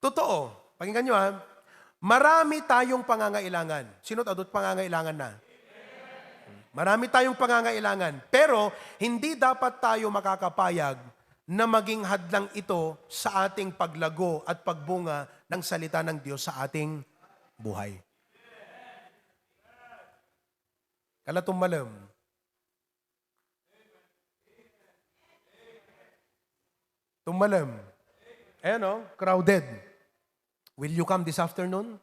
Totoo. Pakinggan nyo ha. Marami tayong pangangailangan. Sino't adot pangangailangan na? Marami tayong pangangailangan. Pero, hindi dapat tayo makakapayag na maging hadlang ito sa ating paglago at pagbunga ng salita ng Diyos sa ating buhay. Kalatong malam. Tumalam. Ayan o, crowded. Will you come this afternoon?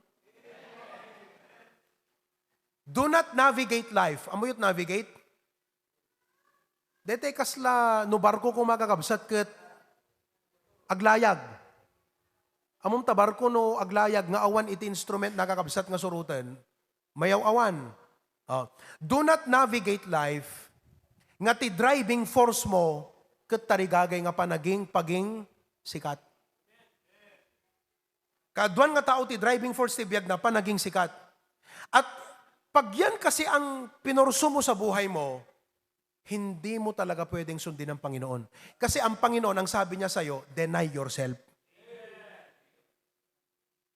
Do not navigate life. Amo yun navigate? Dete kasla no barko kung makakabsat ket aglayag. Amom ta barko no aglayag nga awan iti instrument nakakabsat nga surutan. Mayaw awan. Do not navigate life nga ti driving force mo ket tarigagay nga panaging paging sikat. Kaduan nga tao ti driving force ti biyag na panaging sikat. At pag yan kasi ang pinurso mo sa buhay mo, hindi mo talaga pwedeng sundin ang Panginoon. Kasi ang Panginoon, ang sabi niya sa'yo, deny yourself.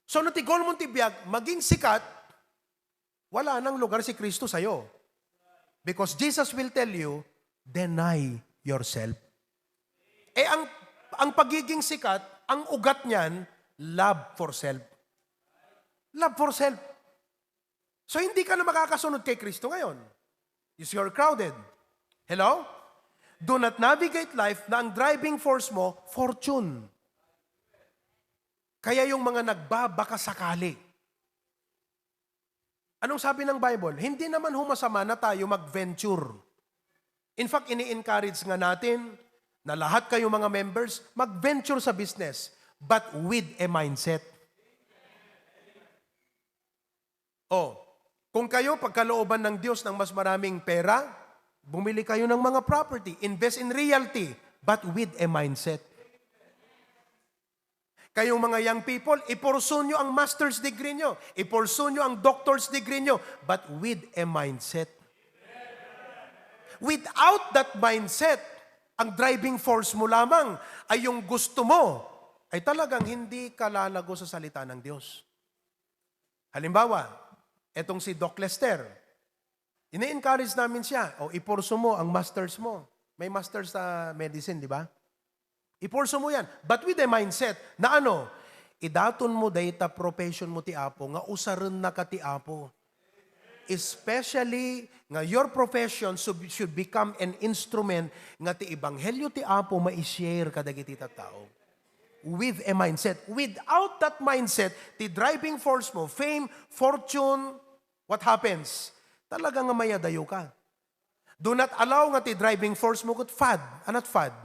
So, no ti goal mo ti biyag, maging sikat, wala nang lugar si Kristo sa'yo. Because Jesus will tell you, deny yourself. Ang pagiging sikat, ang ugat niyan, love for self. Love for self. So, hindi ka na makakasunod kay Kristo ngayon. Is you're crowded. Hello? Do not navigate life na ang driving force mo, fortune. Kaya yung mga nagbabaka sakali. Anong sabi ng Bible? Hindi naman humasama na tayo mag-venture. In fact, ini-encourage nga natin na lahat kayo mga members, mag-venture sa business, but with a mindset. Kung kayo pagkalooban ng Diyos ng mas maraming pera, bumili kayo ng mga property, invest in realty, but with a mindset. Kayong mga young people, ipursun nyo ang master's degree nyo, ipursun nyo ang doctor's degree nyo, but with a mindset. Without that mindset, ang driving force mo lamang ay yung gusto mo, ay talagang hindi ka lalago sa salita ng Diyos. Halimbawa, etong si Doc Lester, ini-encourage namin siya, ipurso mo ang masters mo. May masters sa medicine, di ba? Ipurso mo yan. But with a mindset na idaton mo data profession mo ti Apo, nga usaran na ka ti Apo. Especially nga your profession should become an instrument nga ti Ebanghelyo ti Apo ma-share kadagiti tao. With a mindset. Without that mindset, the driving force mo, fame, fortune, what happens? Talaga nga mayadayo ka. Do not allow nga ti driving force mo kud fad. Anat fad?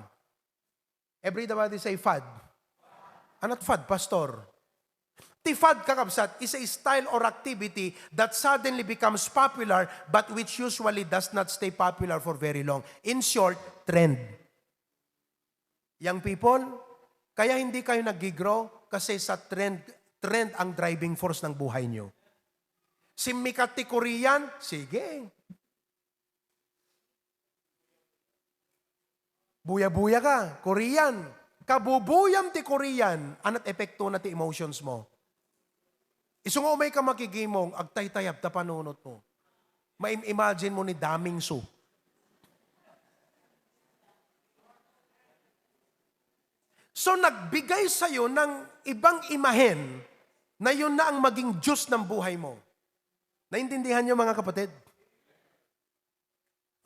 Everybody say fad. Anat fad, pastor? Ti fad kakabsat is a style or activity that suddenly becomes popular but which usually does not stay popular for very long. In short, trend. Young people, kaya hindi kayo nag-grow kasi sa trend ang driving force ng buhay nyo. Simikat ti Korean, sige. Buya-buya ka, Korean. Kabubuyam ti Korean, anat epekto na ti emotions mo. Isungo may ka makigimong, agtay-tayab ta panunot mo. Ma-imagine mo ni daming su. So nagbigay sa'yo ng ibang imahen na yun na ang maging Diyos ng buhay mo. Naintindihan niyo mga kapatid?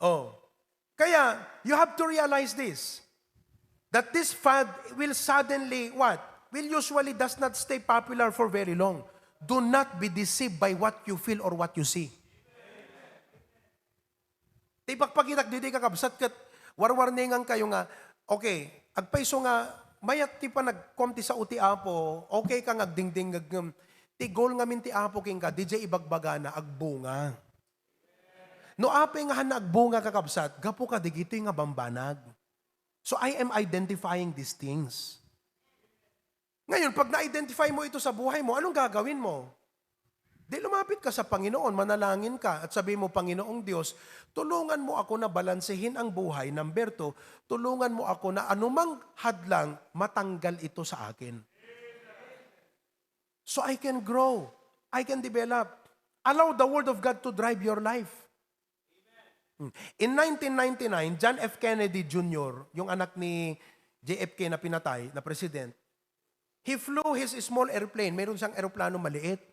Oh. Kaya, you have to realize this. That this fad will suddenly, what? Will usually does not stay popular for very long. Do not be deceived by what you feel or what you see. Tibak pagitak didi kakabsat kat warwarningan kayo nga, okay, agpaiso nga, mayat ti pa nagkomti sa uti apo, okay ka ngagdingding gagam, ti goal nga min ti apo king ka, DJ ibagbaga na agbunga. No apay nga nagbunga kakabsat, gapo ka digito nga bambanag. So I am identifying these things. Ngayon, pag na-identify mo ito sa buhay mo, anong gagawin mo? Di lumapit ka sa Panginoon, manalangin ka at sabihin mo, Panginoong Diyos, tulungan mo ako na balansehin ang buhay. Number 2, tulungan mo ako na anumang hadlang, matanggal ito sa akin. So I can grow. I can develop. Allow the Word of God to drive your life. In 1999, John F. Kennedy Jr., yung anak ni JFK na pinatay, na president, he flew his small airplane. Meron siyang aeroplano maliit.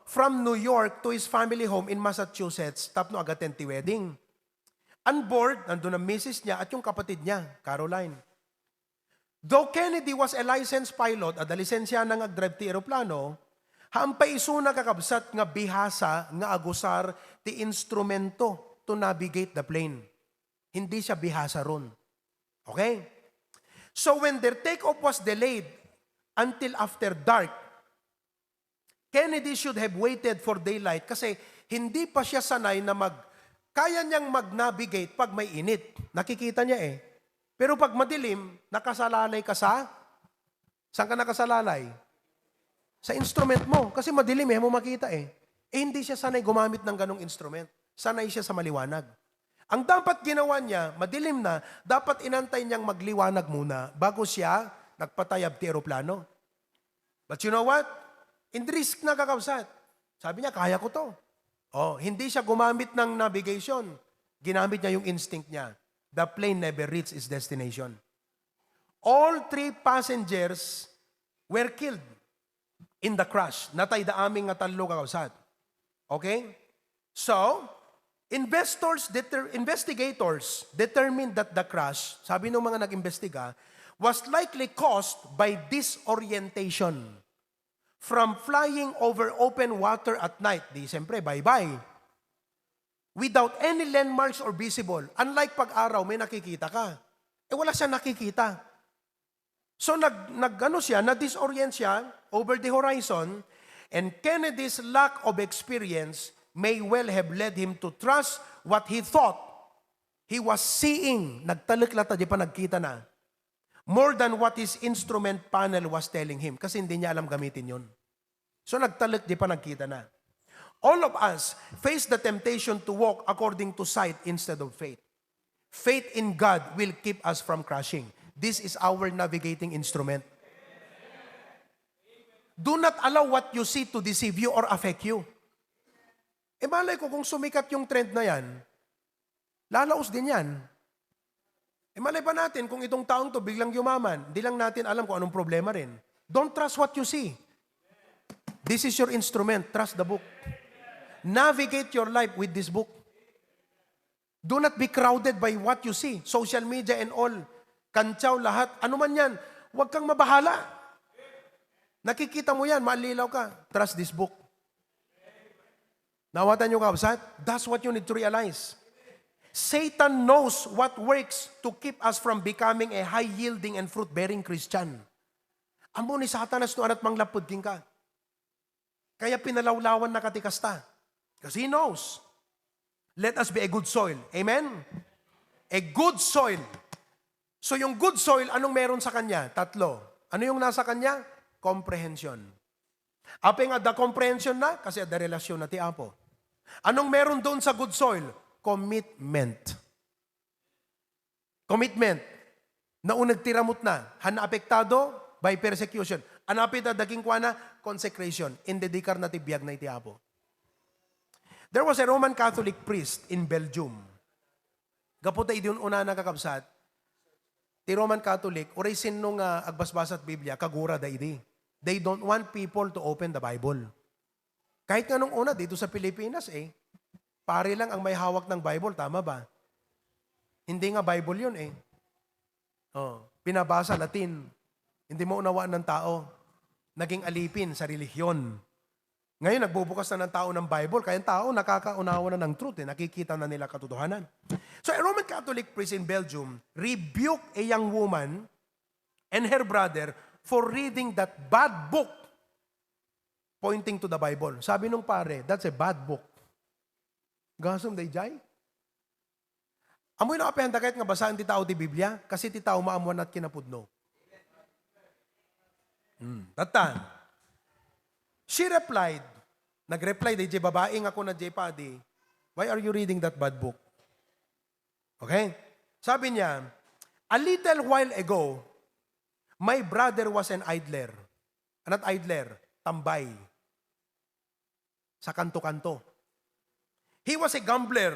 From New York to his family home in Massachusetts, tapno agaten ti wedding. On board, nandun ang misis niya at yung kapatid niya, Caroline. Though Kennedy was a licensed pilot, at lisensya nang ag-drive ti aeroplano, hampay iso na kakabsat nga bihasa nga agusar ti instrumento to navigate the plane. Hindi siya bihasa ron. Okay? So when their takeoff was delayed until after dark, Kennedy should have waited for daylight kasi hindi pa siya sanay na kaya niyang mag-navigate pag may init. Nakikita niya eh. Pero pag madilim, nakasalalay ka saan ka nakasalalay? Sa instrument mo. Kasi madilim mo makita eh. Hindi siya sanay gumamit ng ganong instrument. Sanay siya sa maliwanag. Ang dapat ginawa niya, madilim na, dapat inantay niyang magliwanag muna bago siya nagpatayab ti aeroplano. But you know what? In risk na kakabsat. Sabi niya, kaya ko to. Hindi siya gumamit ng navigation. Ginamit niya yung instinct niya. The plane never reached its destination. All 3 passengers were killed in the crash. Natay da aming nga talo kakabsat. Okay? So, investigators determined that the crash, sabi ng mga nag-imbestiga, was likely caused by disorientation from flying over open water at night. Di siyempre, bye-bye. Without any landmarks or visible. Unlike pag-araw, may nakikita ka. Wala siya nakikita. So na-disorient siya over the horizon, and Kennedy's lack of experience may well have led him to trust what he thought he was seeing. Nagtaliklata, di pa nagkita na. More than what his instrument panel was telling him. Kasi hindi niya alam gamitin yun. So nagtalik, di pa nagkita na. All of us face the temptation to walk according to sight instead of faith. Faith in God will keep us from crashing. This is our navigating instrument. Do not allow what you see to deceive you or affect you. Malay ko kung sumikat yung trend na yan, lalaos din yan. Malay pa natin kung itong taong to biglang yumaman, di lang natin alam kung anong problema rin. Don't trust what you see. This is your instrument. Trust the book. Navigate your life with this book. Do not be crowded by what you see. Social media and all. Kantsaw, lahat. Ano man yan. Huwag kang mabahala. Nakikita mo yan, maalilaw ka. Trust this book. Nawatan nyo kabsat? That's what you need to realize. Satan knows what works to keep us from becoming a high-yielding and fruit-bearing Christian. Amo ni Satanas no anat manglapod king ka. Kaya pinalawlawan na katikasta. Because he knows. Let us be a good soil. Amen? A good soil. So yung good soil, anong meron sa kanya? 3. Ano yung nasa kanya? Comprehension. Apay nga the comprehension na, kasi the relasyon na ti Apo. Anong meron doon sa good soil? Commitment. Commitment. Naunag tiramot na. Hana apektado by persecution. Anapit na daging kwa na consecration. Indedikar na ti biyag na iti Apo. There was a Roman Catholic priest in Belgium. Gaputa idun una na kakabsat. Ti Roman Catholic, oray sinong agbasbasat Biblia, kagura da idi. They don't want people to open the Bible. Kahit nga nung una, dito sa Pilipinas pare lang ang may hawak ng Bible, tama ba? Hindi nga Bible yun pinabasa Latin. Hindi mo unawaan ng tao. Naging alipin sa relihiyon. Ngayon, nagbubukas na ng tao ng Bible, kaya ang tao nakakaunawa na ng truth, nakikita na nila katotohanan. So, a Roman Catholic priest in Belgium rebuked a young woman and her brother for reading that bad book pointing to the Bible. Sabi nung pare, that's a bad book. Gasong day jay? Amoy na kapihanda kahit nga basahan ti tao ti Biblia, kasi ti tao maamuan at kinapudno. Tatan. She replied, nag-reply di babae nga ko na padi, why are you reading that bad book? Okay? Sabi niya, a little while ago, my brother was an idler. Anot idler? Tambay. Sa kanto-kanto. He was a gambler.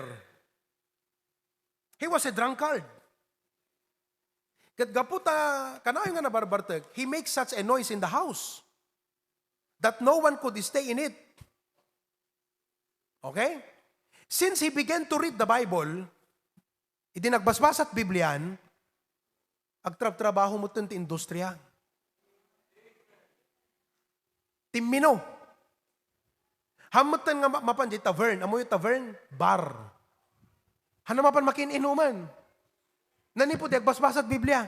He was a drunkard. Kat gaputa, kanayo nga nabarbartag, he makes such a noise in the house that no one could stay in it. Okay? Since he began to read the Bible, itinagbasbas at Biblian, agtrab-trabaho mo ito industriya. Timmino. Hamutan nga mapan di tavern. Amoy tavern, bar. Hanamapan makin-inuman. Nanipo di agbasbas at Biblia.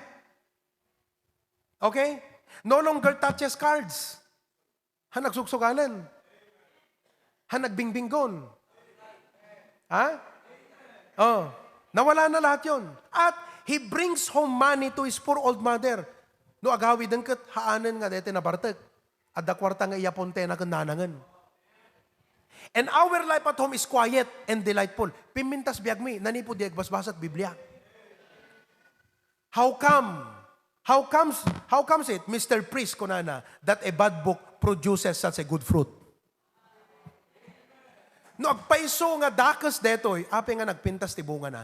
Okay? No longer touches cards. Hanagsugsuganan. Hanagbingbinggon. Ha? Nawala na lahat yun. At he brings home money to his poor old mother. No agawid ang kat haanan nga dete na bartek. At dakwarta nga iyaponte na kananangan. And our life at home is quiet and delightful. Pimintas biyag mi, nanipo di agbasbas at Biblia. How comes it, Mr. Priest kunana, that a bad book produces such a good fruit? No, agpaiso nga dakas detoy, ape nga nagpintas ti bunga na.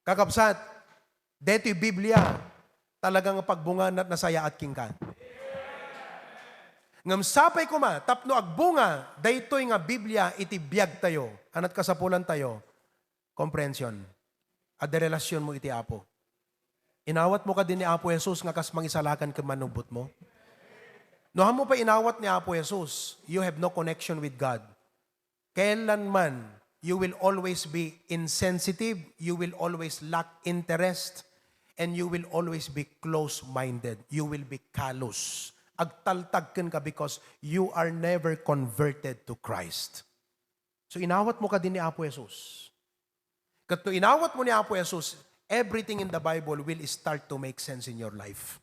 Kakapsat, deto'y Biblia, talagang pagbunga at nasaya at kingkan. Ngam sapay ko tapno agbunga, daytoy nga Biblia iti biyag tayo, anat kasapulan tayo, comprehension. Ada relasyon mo iti Apo. Inawat mo ka din ni Apo Jesus nga kas mangisalakan ka manubot mo. No mo pa inawat ni Apo Jesus, you have no connection with God. Kailanman, you will always be insensitive, you will always lack interest, and you will always be close-minded. You will be callous. Agtaltagken ka because you are never converted to Christ. So inawat mo ka din ni Apo Jesus. Kat no inawat mo ni Apo Jesus, everything in the Bible will start to make sense in your life.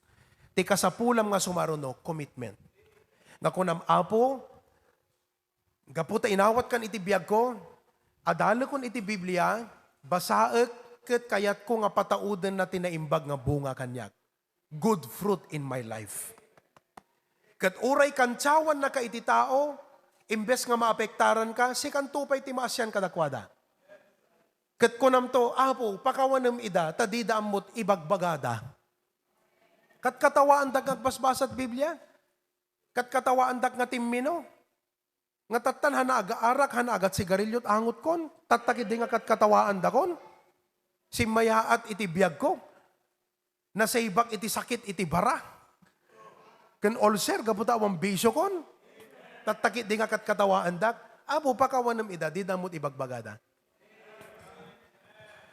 Ti kasapulam nga sumaruno, commitment. Nga kunam Apo, gaputa inawat kan iti biyag ko, adalo kon iti Biblia, basaek ket kayat ko nga patauden na tinaimbag nga bunga kanyak. Good fruit in my life. Kat uray kantsawan na ka iti tao, imbes nga maapektaran ka, si kantupay ti maasyan kadakwada. Kat kunam to, Apo, pakawanam ida, tadida amot ibagbagada. Kat katawaan dag nagbasbasat Biblia, kat katawaan dag nga timmino, nga tatan hana aga-arak, hana agat sigarilyot angot kon, tatakid di nga kat katawaan da kon, simayaat iti biyag ko, nasaybak iti sakit iti bara, kan ulcer, kaputa awang bisyo kon. Tatakit di nga katkatawaan dak. Apo, pakawanam ida, di damot ibagbagada.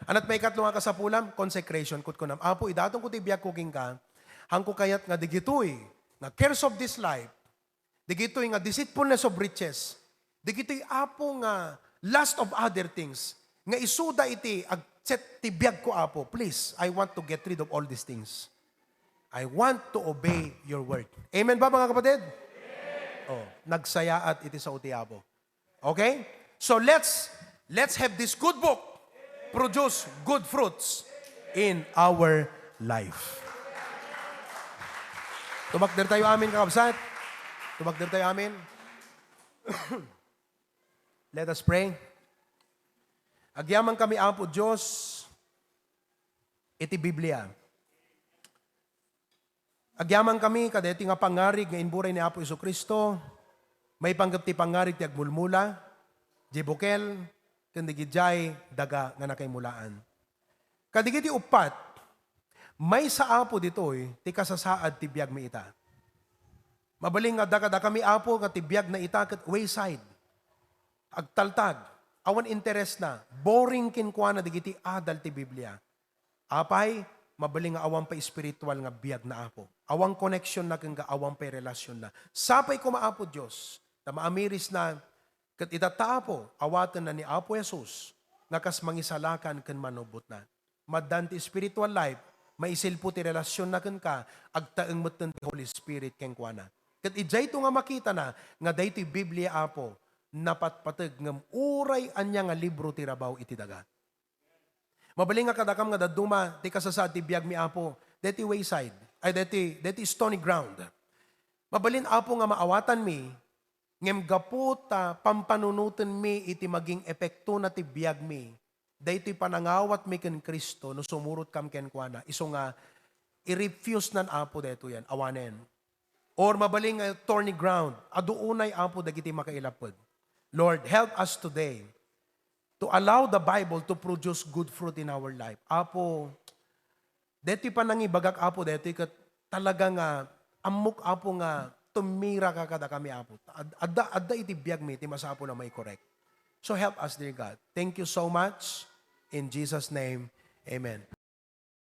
Anat may katlo nga kasapulam, consecration. Kut ko nam, Apo, idatong ko tibiyag cooking ka, hangko kayat nga digitoy, nga cares of this life, digitoy nga deceitfulness of riches, digitoy Apo nga lust of other things, nga isuda iti, agset tibiyag ko Apo, please, I want to get rid of all these things. I want to obey your word. Amen ba mga kapatid? Amen. Nagsayaat iti sa utiabo. Okay? So let's have this good book produce good fruits in our life. Tumakder tayo amin kakabsat. Tumakder tayo amin. Let us pray. Agyaman kami Apo Diyos iti Biblia. Agyaman kami, kadeti nga pangarig nga inburay ni Apo Jesucristo, may panggap ti pangarig ti agmulmula, jibukel, kandigidjay, daga nga nakaimulaan. Kadigiti upat, may sa Apo ditoy, ti kasasaad ti biyag mi ita. Mabaling nga da kami Apo, nga ti biyag na ita, kat wayside, agtaltag, awan interest na, boring kinkwa na digiti adal ti Biblia. Apay, mabaling nga awang pa spiritual nga biyag na Apo. Awang connection na kang awang pa relasyon na. Sapay ko maapo Diyos, na maamiris na, kat itatapo, awatan na ni Apo Jesus, nga kas mangisalakan kan manubot na. Madanti spiritual life, maisilpo ti relasyon na kan ka, agtaeng mutan ti Holy Spirit ken kuana. Kat ijay to nga makita na, nga day ti Biblia Apo, napatpatag ngam uray anya nga libro ti rabaw iti daga. Mabaling nga kadakam nga daduma, ti kasasad ti biyag mi Apo, deti wayside, ay deti stony ground. Mabalin Apo nga maawatan mi, ngem gaputa pampanunutan mi iti maging epekto na ti biyag mi, deti panangawat mi ken Kristo, no sumurot kam ken kuana, iso nga, i-refuse nan Apo deto yan, awanen. Or mabaling thorny ground, aduunay Apo dagiti makailapod. Lord, help us today to allow the Bible to produce good fruit in our life. Apo, deti pa nangibagak Apo, deti kat talaga nga, amok Apo nga, tumira ka kada kami Apo. Adda iti biyag mi, iti masapo na may correct. So help us, dear God. Thank you so much. In Jesus' name, amen.